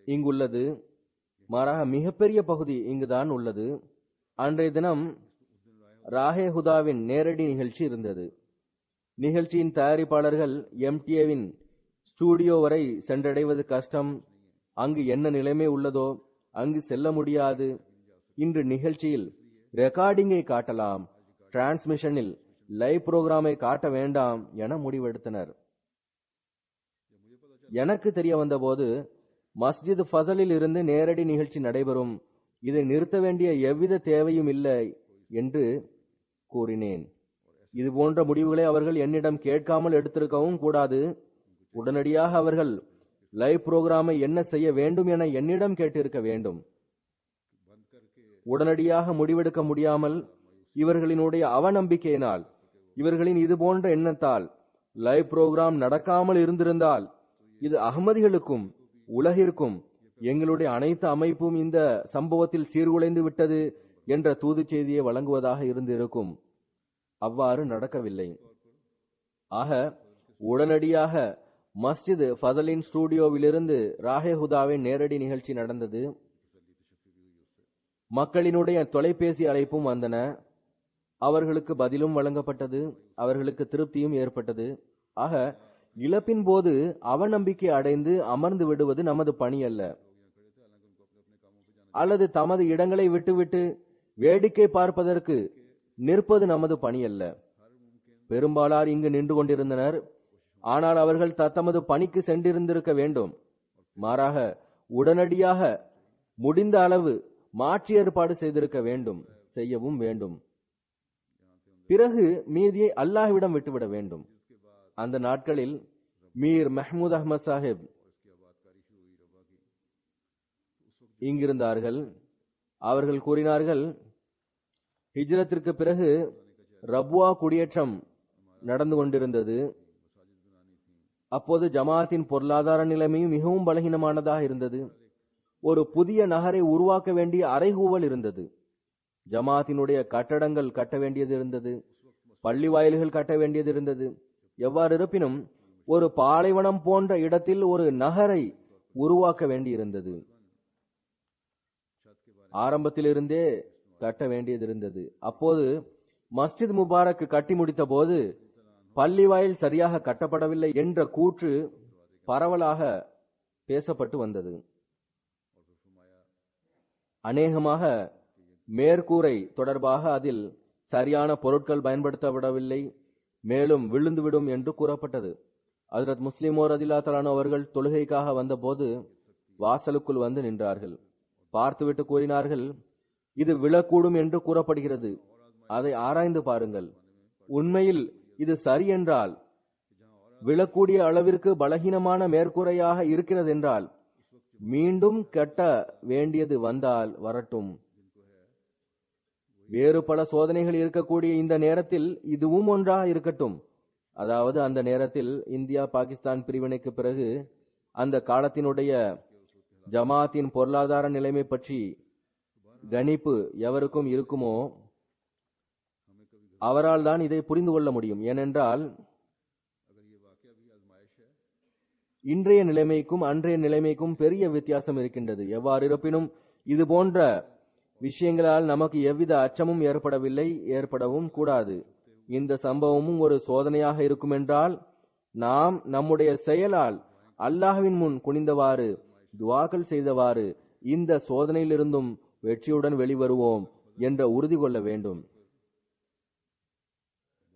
இங்குள்ளது, மாறாக மிகப்பெரிய பகுதி இங்குதான் உள்ளது. அன்றைய தினம் ராஹே ஹுதாவின் நேரடி நிகழ்ச்சி இருந்தது. நிகழ்ச்சியின் தயாரிப்பாளர்கள் எம்டிஏவின் ஸ்டூடியோ வரை சென்றடைவது கஷ்டம், அங்கு என்ன நிலைமை உள்ளதோ அங்கு செல்ல முடியாது, இன்று நிகழ்ச்சியில் ரெக்கார்டிங்கை காட்டலாம், டிரான்ஸ்மிஷனில் லைவ் புரோகிராமை காட்ட வேண்டாம் என முடிவெடுத்தனர். எனக்கு தெரிய வந்தபோது மஸ்ஜித் ஃபசலில் இருந்து நேரடி நிகழ்ச்சி நடைபெறும், இதை நிறுத்த வேண்டிய எவ்வித தேவையும் இல்லை என்று கூறினேன். இது போன்ற முடிவுகளை அவர்கள் என்னிடம் கேட்காமல் எடுத்திருக்கவும் கூடாது. உடனடியாக அவர்கள் லைவ் புரோகிராமை என்ன செய்ய வேண்டும் என என்னிடம் கேட்டிருக்க வேண்டும். உடனடியாக முடிவெடுக்க முடியாமல் இவர்களினுடைய அவநம்பிக்கையினால், இவர்களின் இது போன்ற எண்ணத்தால் லைவ் புரோகிராம் நடக்காமல் இருந்திருந்தால் இது அகமதிகளுக்கும் உலகிற்கும் எங்களுடைய அனைத்து அமைப்பும் இந்த சம்பவத்தில் சீர்குலைந்து விட்டது என்ற தூது செய்தியை வழங்குவதாக இருந்திருக்கும். அவ்வாறு நடக்கவில்லை. ஆக உடனடியாக மஸ்ஜித் ஃபதலின் ஸ்டூடியோவிலிருந்து ராஹே ஹுதாவின் நேரடி நிகழ்ச்சி நடந்தது. மக்களினுடைய தொலைபேசி அழைப்பும் வந்தன. அவர்களுக்கு பதிலும் வழங்கப்பட்டது. அவர்களுக்கு திருப்தியும் ஏற்பட்டது. ஆக இழப்பின் போது அவநம்பிக்கை அடைந்து அமர்ந்து விடுவது நமது பணி அல்ல, அல்லது தமது இடங்களை விட்டுவிட்டு வேடிக்கை பார்ப்பதற்கு நிற்பது நமது பணி அல்ல. பெரும்பாலார் இங்கு நின்று கொண்டிருந்தனர். ஆனால் அவர்கள் தத்தமது பணிக்கு சென்றிருந்திருக்க வேண்டும். மாறாக உடனடியாக முடிந்த அளவு மாற்றி ஏற்பாடு செய்திருக்க வேண்டும், செய்யவும் வேண்டும். பிறகு மீதியை அல்லாஹ்விடம் விட்டுவிட வேண்டும். அந்த நாட்களில் மீர் மஹ்மூத் அஹ்மத் சாஹிப் இங்கிருந்தார்கள். அவர்கள் கூறினார்கள், ஹிஜ்ரத்திற்கு பிறகு ரப்வா குடியேற்றம் நடந்து கொண்டிருந்தது. அப்போது ஜமாஅத்தின் பொருளாதார நிலைமையும் மிகவும் பலகீனமானதாக இருந்தது. ஒரு புதிய நகரை உருவாக்க வேண்டிய அறைகூவல் இருந்தது. ஜமாஅத்தினுடைய கட்டடங்கள் கட்ட வேண்டியது இருந்தது. பள்ளி வாயில்கள் கட்ட வேண்டியது இருந்தது. எவ்வாறு இருப்பினும் ஒரு பாலைவனம் போன்ற இடத்தில் ஒரு நகரை உருவாக்க வேண்டியிருந்தது. ஆரம்பத்திலிருந்தே கட்ட வேண்டியது இருந்தது. அப்போது மஸ்ஜித் முபாரக் கட்டி முடித்த போது பள்ளி வாயில் சரியாக கட்டப்படவில்லை என்ற கூற்று பரவலாக பேசப்பட்டு வந்தது. அநேகமாக மேற்கூரை தொடர்பாக அதில் சரியான பொருட்கள் பயன்படுத்தப்படவில்லை, மேலும் விழுந்துவிடும் என்று கூறப்பட்டது. ஹஜ்ரத் முஸ்லிம் ரலியல்லாஹு தஆலா அவர்கள் தொழுகைக்காக வந்தபோது வாசலுக்குள் வந்து நின்றார்கள். பார்த்துவிட்டு கூறினார்கள், இது விழக்கூடும் என்று கூறப்படுகிறது, அதை ஆராய்ந்து பாருங்கள். உண்மையில் இது சரி என்றால், விழக்கூடிய அளவிற்கு பலகீனமான மேற்கூரையாக இருக்கிறது என்றால், மீண்டும் கட்ட வேண்டியது வந்தால் வரட்டும். வேறு பல சோதனைகள் இருக்கக்கூடிய இந்த நேரத்தில் இதுவும் ஒன்றாக இருக்கட்டும். அதாவது அந்த நேரத்தில் இந்தியா பாகிஸ்தான் பிரிவினைக்கு பிறகு அந்த காலத்தினுடைய ஜமாத்தின் பொருளாதார நிலைமை பற்றி கணிப்பு எவருக்கும் இருக்குமோ அவரால் தான் இதை புரிந்து கொள்ள முடியும். ஏனென்றால் இன்றைய நிலைமைக்கும் அன்றைய நிலைமைக்கும் பெரிய வித்தியாசம் இருக்கின்றது. எவ்வாறு இருப்பினும் இது போன்ற விஷயங்களால் நமக்கு எவ்வித அச்சமும் ஏற்படவில்லை, ஏற்படவும் கூடாது. இந்த சம்பவமும் ஒரு சோதனையாக இருக்குமென்றால் நாம் நம்முடைய செயலால் அல்லாஹ்வின் முன் குனிந்தவாறு துஆக்கள் செய்தவாறு இந்த சோதனையிலிருந்தும் வெற்றியுடன் வெளிவருவோம் என்ற உறுதி கொள்ள வேண்டும்.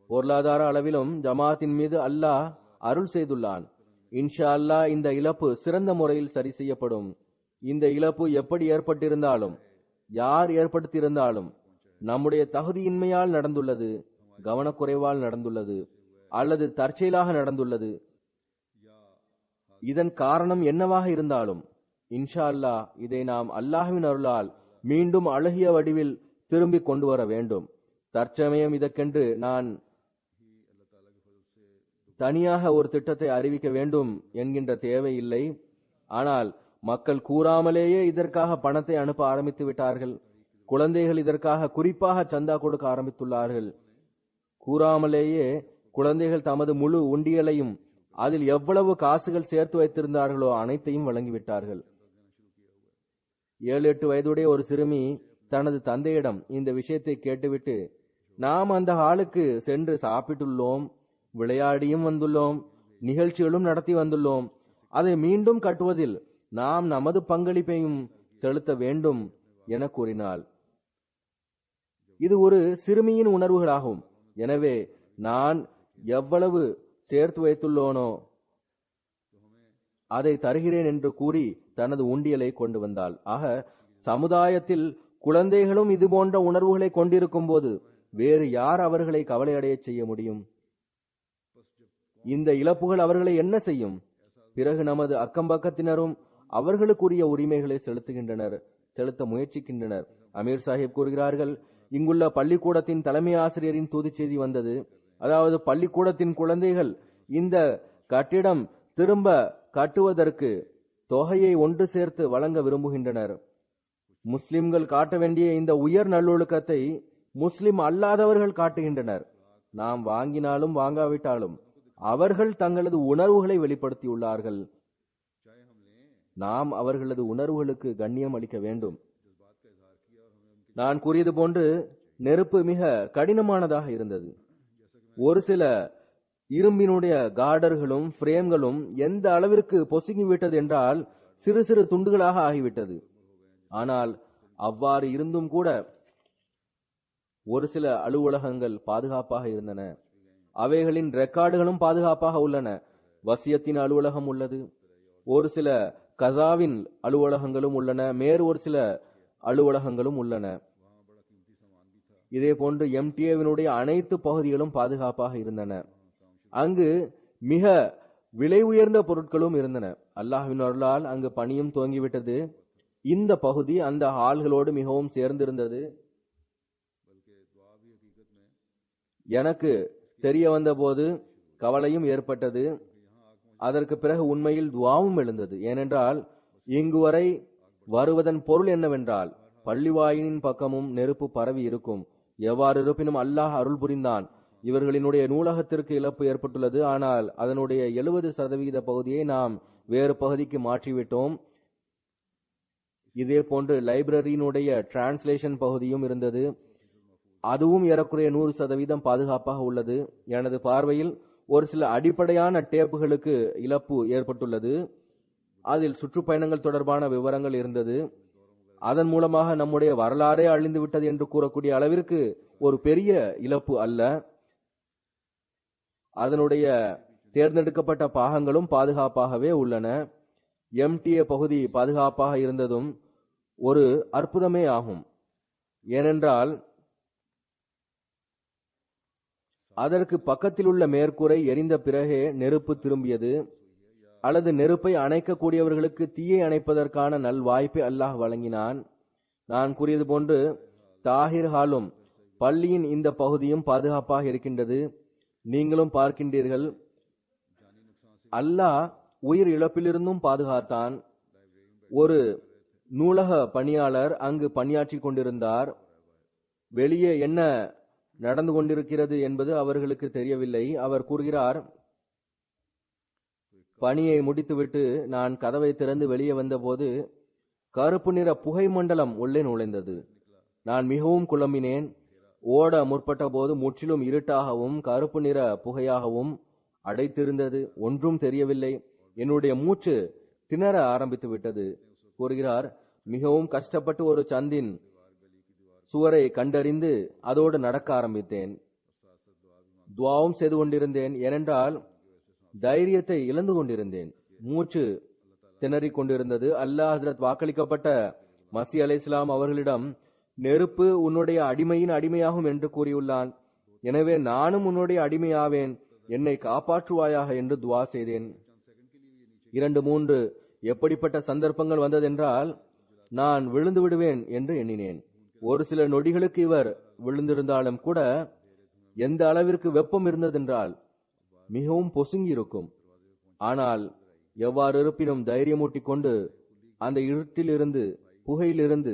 பொருளாதார அளவிலும் ஜமாத்தின் மீது அல்லாஹ் அருள் செய்துள்ளான். இன்ஷா அல்லாஹ் இந்த இழப்பு சிறந்த முறையில் சரி செய்யப்படும். இந்த இழப்பு எப்படி ஏற்பட்டிருந்தாலும், யார் ஏற்படுத்தியிருந்தாலும் நம்முடைய தகுதியின்மையால் நடந்துள்ளது, கவனக்குறைவால் நடந்துள்ளது, அல்லது தற்செயலாக நடந்துள்ளது. இதன் காரணம் என்னவாக இருந்தாலும் இன்ஷா அல்லாஹ் இதை நாம் அல்லாஹ்வின் அருளால் மீண்டும் அழகிய வடிவில் திரும்பி கொண்டு வர வேண்டும். தற்சமயம் இதற்கென்று நான் தனியாக ஒரு திட்டத்தை அறிவிக்க வேண்டும் என்கின்ற தேவை இல்லை. ஆனால் மக்கள் கூறாமலேயே இதற்காக பணத்தை அனுப்ப ஆரம்பித்து விட்டார்கள். குழந்தைகள் இதற்காக குறிப்பாக சந்தா கொடுக்க ஆரம்பித்துள்ளார்கள். கூறாமலேயே குழந்தைகள் தமது முழு உண்டியலையும் அதில் எவ்வளவு காசுகள் சேர்த்து வைத்திருந்தார்களோ அனைத்தையும் வழங்கிவிட்டார்கள். 7-8 வயதுடைய ஒரு சிறுமி தனது தந்தையிடம் இந்த விஷயத்தை கேட்டுவிட்டு, நாம் அந்த ஹாலுக்கு சென்று சாப்பிட்டுள்ளோம், விளையாடியும் வந்துள்ளோம், நிகழ்ச்சிகளும் நடத்தி வந்துள்ளோம், அதை மீண்டும் கட்டுவதில் நாம் நமது பங்களிப்பையும் செலுத்த வேண்டும் என கூறினாள். இது ஒரு சிறுமியின் உணர்வுகளாகும். எனவே நான் எவ்வளவு சேர்த்து வைத்துள்ளோனோ அதை தருகிறேன் என்று கூறி தனது உண்டியலை கொண்டு வந்தாள். ஆக சமுதாயத்தில் குழந்தைகளும் இது போன்ற உணர்வுகளை கொண்டிருக்கும் போது வேறு யார் அவர்களை கவலையடைய செய்ய முடியும்? இந்த இழப்புகள் அவர்களை என்ன செய்யும்? பிறகு நமது அக்கம்பக்கத்தினரும் அவர்களுக்குரிய உரிமைகளை செலுத்த முயற்சிக்கின்றனர். அமீர் சாஹிப் கூறுகிறார்கள், இங்குள்ள பள்ளிக்கூடத்தின் தலைமை ஆசிரியரின் தூது செய்தி வந்தது. அதாவது பள்ளிக்கூடத்தின் குழந்தைகள் இந்த கட்டிடம் திரும்ப கட்டுவதற்கு தொகையை ஒன்று சேர்த்து வழங்க விரும்புகின்றனர். முஸ்லிம்கள் காட்ட வேண்டிய இந்த உயர் நல்லொழுக்கத்தை முஸ்லிம் அல்லாதவர்கள் காட்டுகின்றனர். நாம் வாங்கினாலும் வாங்காவிட்டாலும் அவர்கள் தங்களது உணர்வுகளை வெளிப்படுத்தியுள்ளார்கள். நாம் அவர்களது உணர்வுகளுக்கு கண்ணியம் அளிக்க வேண்டும். நான் கூறியது போன்று நெருப்பு மிக கடினமானதாக இருந்தது. ஒரு சில இரும்பினுடைய கார்டர்களும் பிரேம்களும் எந்த அளவிற்கு பொசுங்கிவிட்டது என்றால் சிறு சிறு துண்டுகளாக ஆகிவிட்டது. ஆனால் அவ்வாறு இருந்தும் கூட ஒரு சில அலுவலகங்கள் பாதுகாப்பாக இருந்தன. அவைகளின் ரெக்கார்டுகளும் பாதுகாப்பாக உள்ளன. வசியத்தின் அலுவலகம் உள்ளது, ஒரு சில கசாவின் அலுவலகங்களும் உள்ளன, மேறு ஒரு சில அலுவலகங்களும் உள்ளன. இதே போன்று MTA-வினுடைய அனைத்து பகுதிகளும் பாதுகாப்பாக இருந்தன. அங்கு மிக விலை உயர்ந்த பொருட்களும் இருந்தன. அல்லாஹ்வின் அருளால் அங்கு பணியும் துவங்கிவிட்டது. இந்த பகுதி அந்த ஹால்களோடு மிகவும் சேர்ந்திருந்தது. எனக்கு தெரிய வந்த போது கவலையும் ஏற்பட்டது. அதற்கு பிறகு உண்மையில் துவாவும் எழுந்தது. ஏனென்றால் இங்கு வரை வருவதன் பொருள் என்னவென்றால் பள்ளிவாயினின் பக்கமும் நெருப்பு பரவி இருக்கும். எவ்வாறு இருப்பினும் அல்லாஹ் அருள் புரிந்தான். இவர்களினுடைய நூலகத்திற்கு இழப்பு ஏற்பட்டுள்ளது. ஆனால் அதனுடைய 70% பகுதியை நாம் வேறு பகுதிக்கு மாற்றிவிட்டோம். இதே போன்று லைப்ரரியினுடைய டிரான்ஸ்லேஷன் பகுதியும் இருந்தது. அதுவும் ஏறக்குறைய 100% பாதுகாப்பாக உள்ளது. எனது பார்வையில் ஒரு சில அடிப்படையான டேப்புகளுக்கு இழப்பு ஏற்பட்டுள்ளது. அதில் சுற்றுப்பயணங்கள் தொடர்பான விவரங்கள் இருந்தது. அதன் மூலமாக நம்முடைய வரலாறே அழிந்து விட்டது என்று கூறக்கூடிய அளவிற்கு ஒரு பெரிய இழப்பு அல்ல. அதனுடைய தேர்ந்தெடுக்கப்பட்ட பாகங்களும் பாதுகாப்பாகவே உள்ளன. MTA பகுதி பாதுகாப்பாக இருந்ததும் ஒரு அற்புதமே ஆகும். ஏனென்றால் அதற்கு பக்கத்தில் உள்ள மேற்கூரை எரிந்த பிறகே நெருப்பு திரும்பியது. அல்லது நெருப்பை அணைக்கக்கூடியவர்களுக்கு தீயை அணைப்பதற்கான நல் வாய்ப்பை அல்லாஹ் வழங்கினான். நான் கூறியது போன்று தாஹிர் ஹாலும் பள்ளியின் இந்த பகுதியும் பாதுகாப்பாக இருக்கின்றது. நீங்களும் பார்க்கின்றீர்கள், அல்லாஹ் உயிர் இழப்பிலிருந்தும் பாதுகாத்தான். ஒரு நூலக பணியாளர் அங்கு பணியாற்றி கொண்டிருந்தார். வெளியே என்ன நடந்து கொண்டிருக்கிறது என்பது அவர்களுக்கு தெரியவில்லை. அவர் கூறுகிறார், பணியை முடித்துவிட்டு நான் கதவை திறந்து வெளியே வந்தபோது கருப்பு நிற புகை மண்டலம் உள்ளே நுழைந்தது. நான் மிகவும் குழம்பினேன். ஓட முற்பட்ட போது முற்றிலும் இருட்டாகவும் கருப்பு நிற புகையாகவும் அடைத்திருந்தது. ஒன்றும் தெரியவில்லை. என்னுடைய மூச்சு திணற ஆரம்பித்து விட்டது. கூறுகிறார், மிகவும் கஷ்டப்பட்டு ஒரு சந்தின் சுவரை கண்டறிந்து அதோடு நடக்க ஆரம்பித்தேன். துவாவும் செய்து கொண்டிருந்தேன். ஏனென்றால் தைரியத்தை இழந்து கொண்டிருந்தேன். மூச்சு திணறிக் கொண்டிருந்தது. அல்லாஹ் ஹஜ்ரத் வாக்களிக்கப்பட்ட மஸீஹ் அலைஹிஸ்ஸலாம் அவர்களிடம் நெருப்பு உன்னுடைய அடிமையின் அடிமையாகும் என்று கூறியுள்ளான். எனவே நானும் உன்னுடைய அடிமையாவேன், என்னை காப்பாற்றுவாயாக என்று துவா செய்தேன். 2-3 எப்படிப்பட்ட சந்தர்ப்பங்கள் வந்ததென்றால் நான் விழுந்து விடுவேன் என்று எண்ணினேன். ஒரு சில நொடிகளுக்கு இவர் விழுந்திருந்தாலும் கூட எந்த அளவிற்கு வெப்பம் இருந்ததென்றால் மிகவும் பொசுங்கி இருக்கும். ஆனால் எவ்வாறு இருப்பினும் தைரியமூட்டி கொண்டு அந்த இருட்டிலிருந்து புகையிலிருந்து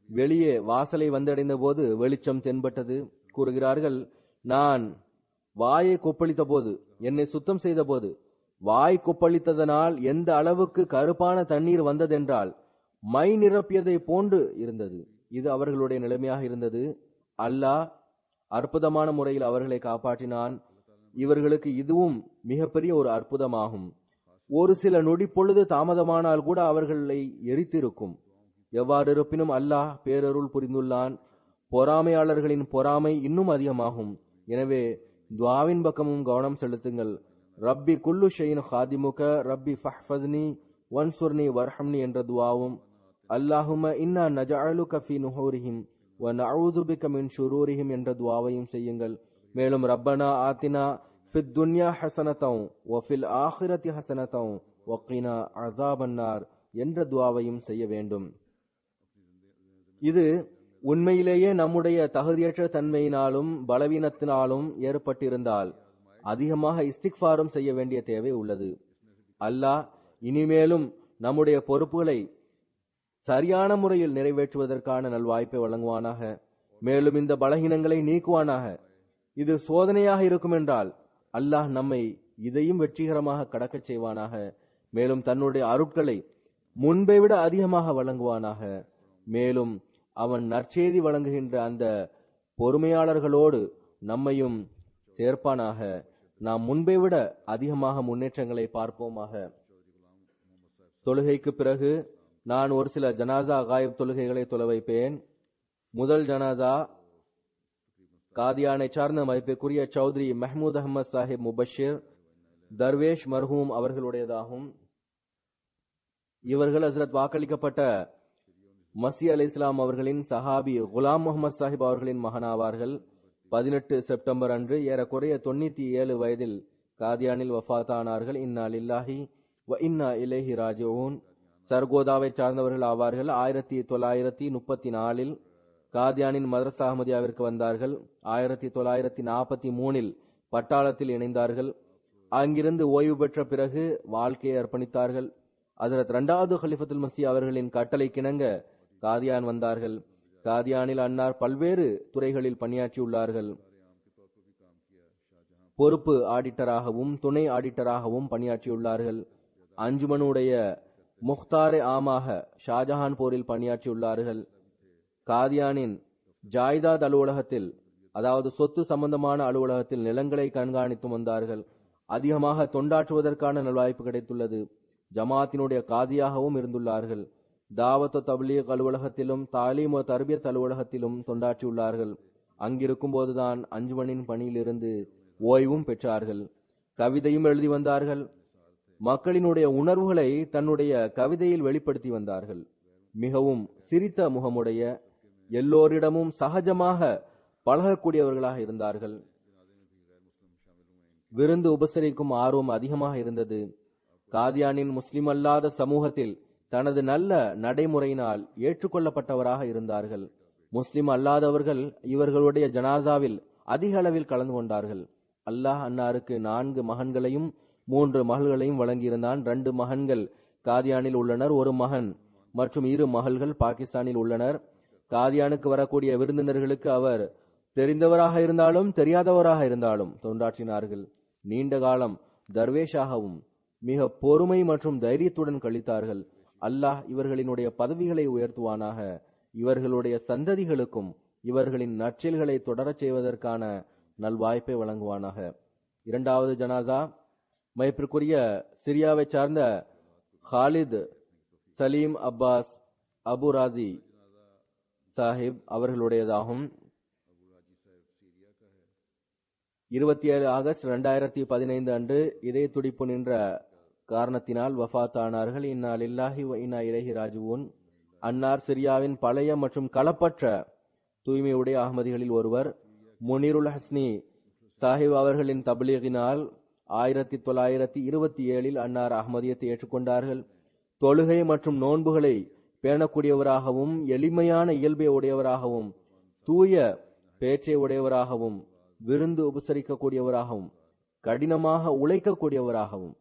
வெளியே வாசலை வந்தடைந்த போது வெளிச்சம் தென்பட்டது. கூறுகிறார்கள், நான் வாயை கொப்பளித்த போது, என்னை சுத்தம் செய்த போது வாய் கொப்பளித்ததனால் எந்த அளவுக்கு கருப்பான தண்ணீர் வந்ததென்றால் மை நிரப்பியதை போன்று இருந்தது. இது அவர்களுடைய நிலைமையாக இருந்தது. அல்லாஹ் அற்புதமான முறையில் அவர்களை காப்பாற்றினான். இவர்களுக்கு இதுவும் மிகப்பெரிய ஒரு அற்புதமாகும். ஒரு சில நொடி பொழுது தாமதமானால் கூட அவர்களை எரித்திருக்கும். எவ்வாறு இருப்பினும் அல்லாஹ் பேரருள் புரிந்துள்ளான். பொறாமையாளர்களின் பொறாமை இன்னும் அதிகமாகும். எனவே துஆவின் பக்கமும் கவனம் செலுத்துங்கள். ரப்பி குல்லு ஷையின் ஹாதிமுக ரப்பி ஃபஹ்ஃபஸ்னி வன்சுர்னி வர்ஹம்னி என்ற துஆவும், அல்லாஹும்ம இன்னா நஜஅலுக ஃபீ நுஹூரிஹிம் வ நஊது பிக மின் ஷுரூரிஹிம் என்ற துஆவையும் செய்யுங்கள். மேலும் ரப்பனா ஆத்தினா ஃபித் துன்யா ஹஸனத்தன் வ ஃபில் ஆখিরাতি ஹஸனத்தன் வ கினா அஸாபன்னார் என்ற துஆவையும் செய்ய வேண்டும். இது உண்மையிலேயே நம்முடைய தகுதியற்ற தன்மையினாலும் பலவீனத்தினாலும் ஏற்பட்டிருந்தால் அதிகமாக இஸ்திக்ஃபாரும் செய்ய வேண்டிய தேவை உள்ளது. அல்லாஹ் இனிமேலும் நம்முடைய பொறுப்புகளை சரியான முறையில் நிறைவேற்றுவதற்கான நல்வாய்ப்பை வழங்குவானாக. மேலும் இந்த பலகீனங்களை நீக்குவானாக. இது சோதனையாக இருக்கும் என்றால் அல்லாஹ் நம்மை இதையும் வெற்றிகரமாக கடக்கச் செய்வானாக. மேலும் தன்னுடைய அருட்களை முன்பை விட அதிகமாக வழங்குவானாக. மேலும் அவன் நற்செய்தி வழங்குகின்ற அந்த பொறுமையாளர்களோடு நம்மையும் சேர்ப்பானாக. நாம் முன்பை விட அதிகமாக முன்னேற்றங்களை பார்ப்போமாக. தொழுகைக்கு பிறகு நான் ஒரு சில ஜனாசா காயிப் தொழுகைகளை தொலை வைப்பேன். முதல் ஜனாசா காதியானை சார்ந்த மதிப்பிற்குரிய சௌத்ரி மஹமூத் அஹமத் சாஹிப் முபஷிர் தர்வேஷ் மர்ஹூம் அவர்களுடையதாகும். இவர்கள் ஹஸ்ரத் வாக்களிக்கப்பட்ட மசி அலை இஸ்லாம் அவர்களின் சஹாபி குலாம் முகமது சாஹிப் அவர்களின் மகனாவார்கள். 18 செப்டம்பர் அன்று ஏறக்குறைய 97 வயதில் காதியானில் வஃபாத்தானார்கள். இன்னா லில்லாஹி வ இன்னா இலைஹி ராஜிஊன். சர்கோதாவை சார்ந்தவர்கள் ஆவார்கள். 1934 காதியானின் மதரசா அஹமதியாவிற்கு வந்தார்கள். 1943 பட்டாளத்தில் இணைந்தார்கள். அங்கிருந்து ஓய்வு பெற்ற பிறகு வாழ்க்கையை அர்ப்பணித்தார்கள். ஹஜ்ரத் 2வது கலிஃபத்துல் மஸீஹ் அவர்களின் கட்டளை கிணங்க காதியான் வந்தார்கள். காதியானில் அன்னார் பல்வேறு துறைகளில் பணியாற்றியுள்ளார்கள். பொறுப்பு ஆடிட்டராகவும் துணை ஆடிட்டராகவும் பணியாற்றியுள்ளார்கள். அஞ்சுமனுடைய முக்தாரே ஆமாக ஷாஜஹான் போரில் பணியாற்றியுள்ளார்கள். காதியானின் ஜாய்தாத் அலுவலகத்தில், அதாவது சொத்து சம்பந்தமான அலுவலகத்தில் நிலங்களை கண்காணித்து வந்தார்கள். அதிகமாக தொண்டாற்றுவதற்கான நல்வாய்ப்பு கிடைத்துள்ளது. ஜமாத்தினுடைய காதியாகவும் இருந்துள்ளார்கள். தாவத் தப்லீக் அலுவலகத்திலும் தாலீம் தர்பியத் அலுவலகத்திலும் தொண்டாற்றியுள்ளார்கள். அங்கிருக்கும் போதுதான் அஞ்சுமனின் பணியிலிருந்து ஓய்வும் பெற்றார்கள். கவிதையும் எழுதி வந்தார்கள். மக்களினுடைய உணர்வுகளை தன்னுடைய கவிதையில் வெளிப்படுத்தி வந்தார்கள். மிகவும் சிரித்த முகமுடைய, எல்லோரிடமும் சகஜமாக பழகக்கூடியவர்களாக இருந்தார்கள். விருந்து உபசரிக்கும் ஆர்வம் அதிகமாக இருந்தது. காதியானின் முஸ்லிம் அல்லாத சமூகத்தில் தனது நல்ல நடைமுறையினால் ஏற்றுக்கொள்ளப்பட்டவராக இருந்தார்கள். முஸ்லிம் அல்லாதவர்கள் இவர்களுடைய ஜனாசாவில் அதிக அளவில் கலந்து கொண்டார்கள். அல்லாஹ் அன்னாருக்கு 4 மகன்களையும் 3 மகள்களையும் வழங்கியிருந்தான். 2 மகன்கள் காதியானில் உள்ளனர். 1 மகன் மற்றும் 2 மகள்கள் பாகிஸ்தானில் உள்ளனர். காதியானுக்கு வரக்கூடிய விருந்தினர்களுக்கு அவர் தெரிந்தவராக இருந்தாலும் தெரியாதவராக இருந்தாலும் தொண்டாற்றினார்கள். நீண்ட காலம் தர்வேஷாகவும் மிக பொறுமை மற்றும் தைரியத்துடன் கழித்தார்கள். அல்லாஹ் இவர்களினுடைய பதவிகளை உயர்த்துவானாக. இவர்களுடைய சந்ததிகளுக்கும் இவர்களின் நற்செயல்களை தொடரச் செய்வதற்கான நல்வாய்ப்பை வழங்குவானாக. 2வது ஜனாசா மதிப்பிற்குரிய சிரியாவை சார்ந்த Khalid Salim Abbas Abu Radi சாஹிப் அவர்களுடையதாகும். 27 ஆகஸ்ட் 2015 அன்று இதய துடிப்பு நின்ற காரணத்தினால் வஃபாத் ஆனார்கள். இன்னா லில்லாஹி வ இன்னா இலைஹி ராஜிஊன். அன்னார் சிரியாவின் பழைய மற்றும் களப்பற்ற தூய்மையுடைய அகமதிகளில் ஒருவர். முனிருல் ஹஸ்னி சாஹிப் அவர்களின் தப்லீகினால் 1927 அன்னார் அஹ்மதியத்தை ஏற்றுக்கொண்டார்கள். தொழுகை மற்றும் நோன்புகளை பேணக்கூடியவராகவும், எளிமையான இயல்பை உடையவராகவும், தூய பேச்சை உடையவராகவும், விருந்து உபசரிக்கக்கூடியவராகவும், கடினமாக உழைக்கக்கூடியவராகவும்,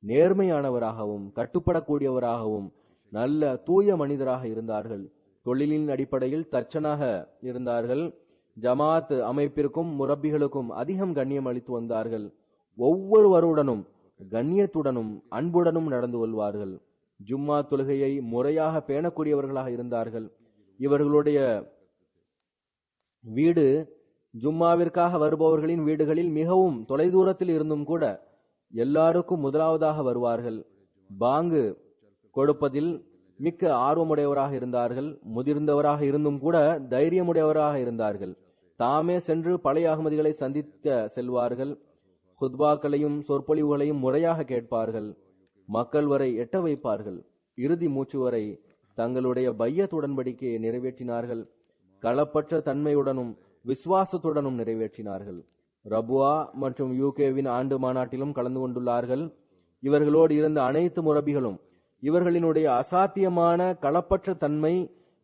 நேர்மையானவராகவும், கட்டுப்படக்கூடியவராகவும், நல்ல தூய மனிதராக இருந்தார்கள். தொழிலின் அடிப்படையில் தச்சனாக இருந்தார்கள். ஜமாத் அமைப்பிற்கும் முரப்பிகளுக்கும் அதிகம் கண்ணியம் அளித்து வந்தார்கள். ஒவ்வொருவருடனும் கண்ணியத்துடனும் அன்புடனும் நடந்து கொள்வார்கள். ஜும்மா தொழுகையை முறையாக பேணக்கூடியவர்களாக இருந்தார்கள். இவர்களுடைய வீடு ஜும்மாவிற்காக வருபவர்களின் வீடுகளில் மிகவும் தொலைதூரத்தில் இருந்தும் கூட எல்லாருக்கும் முதலாவதாக வருவார்கள். பாங்கு கொடுப்பதில் மிக்க ஆர்வமுடையவராக இருந்தார்கள். முதிர்ந்தவராக இருந்தும் கூட தைரியமுடையவராக இருந்தார்கள். தாமே சென்று பழைய அகமதிகளை சந்திக்க செல்வார்கள். ஹுத்பாக்களையும் சொற்பொழிவுகளையும் முறையாக கேட்பார்கள். மக்கள் வரை எட்ட வைப்பார்கள். இறுதி மூச்சு வரை தங்களுடைய பையத் உடன்படிக்கையை நிறைவேற்றினார்கள். களப்பற்ற தன்மையுடனும் விசுவாசத்துடனும் நிறைவேற்றினார்கள். ரபுவா மற்றும் யூகேவின் ஆண்டு மாநாட்டிலும் கலந்து கொண்டுள்ளார்கள். இவர்களோடு இருந்த அனைத்து முரபிகளும் இவர்களினுடைய அசாத்தியமான களப்பற்ற தன்மை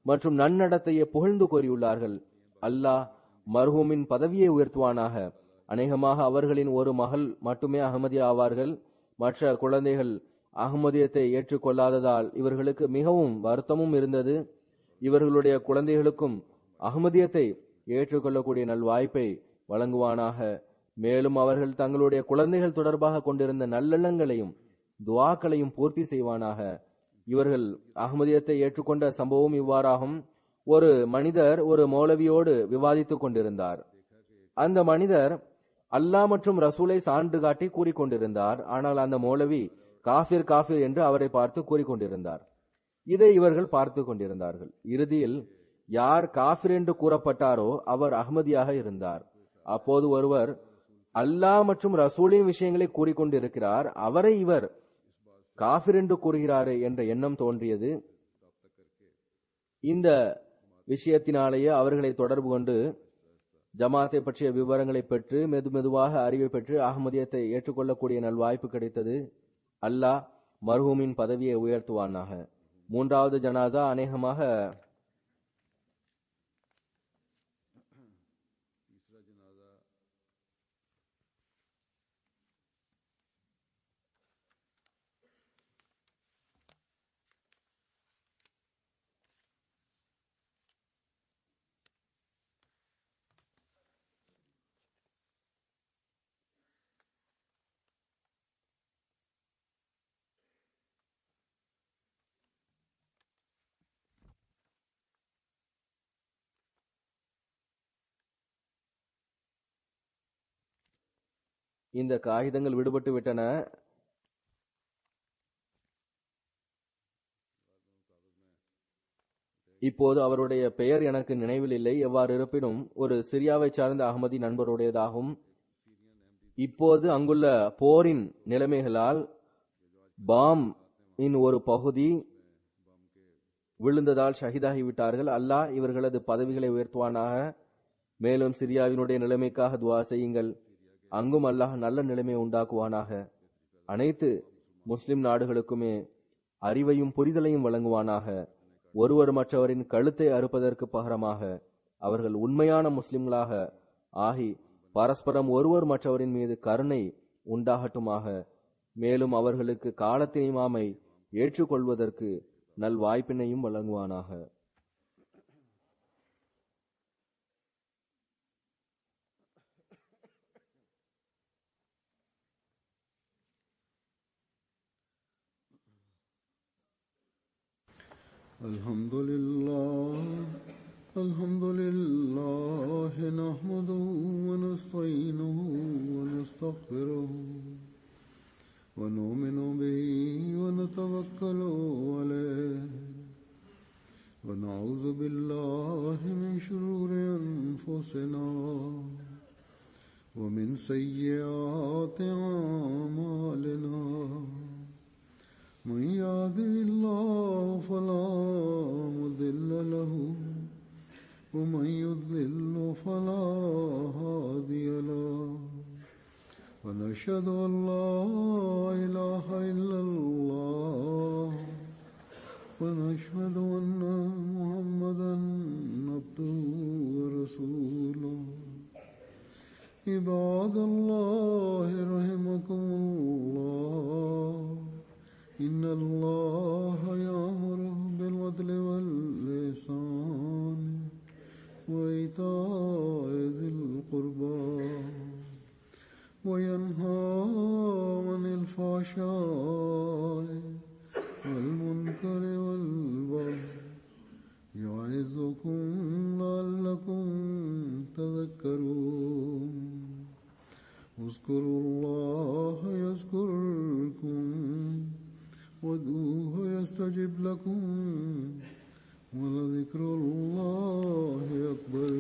மற்றும் நன்னடத்தையை புகழ்ந்து கூறியுள்ளார்கள். அல்லாஹ் மர்ஹூமின் பதவியை உயர்த்துவானாக. அநேகமாக அவர்களின் ஒரு மகள் மட்டுமே அகமதியா ஆவார்கள். மற்ற குழந்தைகள் அகமதியத்தை ஏற்றுக்கொள்ளாததால் இவர்களுக்கு மிகவும் வருத்தமும் இருந்தது. இவர்களுடைய குழந்தைகளுக்கும் அகமதியத்தை ஏற்றுக்கொள்ளக்கூடிய நல்வாய்ப்பை வழங்குவானாக. மேலும் அவர்கள் தங்களுடைய குழந்தைகள் தொடர்பாக கொண்டிருந்த நல்லெண்ணங்களையும் துஆக்களையும் பூர்த்தி செய்வானாக. இவர்கள் அகமதியத்தை ஏற்றுக்கொண்ட சம்பவம் இவ்வாறாகும். ஒரு மனிதர் ஒரு மௌலவியோடு விவாதித்துக் கொண்டிருந்தார். அந்த மனிதர் அல்லாஹ் மற்றும் ரசூலை சான்று காட்டி கூறிக்கொண்டிருந்தார். ஆனால் அந்த மௌலவி காஃபிர் காஃபிர் என்று அவரை பார்த்து கூறிக்கொண்டிருந்தார். இதை இவர்கள் பார்த்து கொண்டிருந்தார்கள். இறுதியில் யார் காஃபிர் என்று கூறப்பட்டாரோ அவர் அஹ்மதியாக இருந்தார். அப்போது ஒருவர் அல்லாஹ் மற்றும் ரசூலின் விஷயங்களை கூறிக்கொண்டிருக்கிறார், அவரை இவர் காஃபிர் என்று கூறுகிறாரே என்ற எண்ணம் தோன்றியது. இந்த விஷயத்தினாலேயே அவர்களை தொடர்பு கொண்டு ஜமாத்தை பற்றிய விவரங்களை பெற்று மெதுவாக அறிவை பெற்று அஹ்மதியத்தை ஏற்றுக்கொள்ளக்கூடிய நல்வாய்ப்பு கிடைத்தது. அல்லாஹ் மர்ஹூமின் பதவியை உயர்த்துவானாக. மூன்றாவது ஜனாசா அநேகமாக இந்த காகிதங்கள் விடுபட்டு விட்டன. இப்போது அவருடைய பெயர் எனக்கு நினைவில் இல்லை. எவ்வாறு இருப்பினும் ஒரு சிரியாவை சார்ந்த அகமதி நண்பருடையதாகும். இப்போது அங்குள்ள போரின் நிலைமைகளால் பாம் இன் ஒரு பகுதி விழுந்ததால் ஷஹீதாகிவிட்டார்கள். அல்லாஹ் இவர்களது பதவிகளை உயர்த்துவானாக. மேலும் சிரியாவினுடைய நிலைமைக்காக துவா செய்யுங்கள். அங்கும் அல்லாஹ் நல்ல நிலைமை உண்டாக்குவானாக. அனைத்து முஸ்லிம் நாடுகளுக்குமே அறிவையும் புரிதலையும் வழங்குவானாக. ஒருவர் மற்றவரின் கழுத்தை அறுப்பதற்கு பகரமாக அவர்கள் உண்மையான முஸ்லிம்களாக ஆகி பரஸ்பரம் ஒருவர் மற்றவரின் மீது கருணை உண்டாகட்டுமாக. மேலும் அவர்களுக்கு காலத்தின் இமாமை ஏற்றுக்கொள்வதற்கு நல்வாய்ப்பினையும் வழங்குவானாக. الحمد لله نحمده ونستعينه ونستغفره ونؤمن به ونتوكل عليه ونعوذ بالله من شرور أنفسنا ومن سيئات أعمالنا من يهده الله فلا ونشهد أن لا إله إلا الله ونشهد أن محمدا عبده ورسوله عباد الله رحمكم الله إن الله يأمر بالعدل والإحسان وإيتاء ذي القربى وينهى عن الفحشاء والمنكر والبغي يعظكم لعلكم تذكرون اذكروا الله يذكركم وادعوه يستجب لكم ولذكر الله أكبر.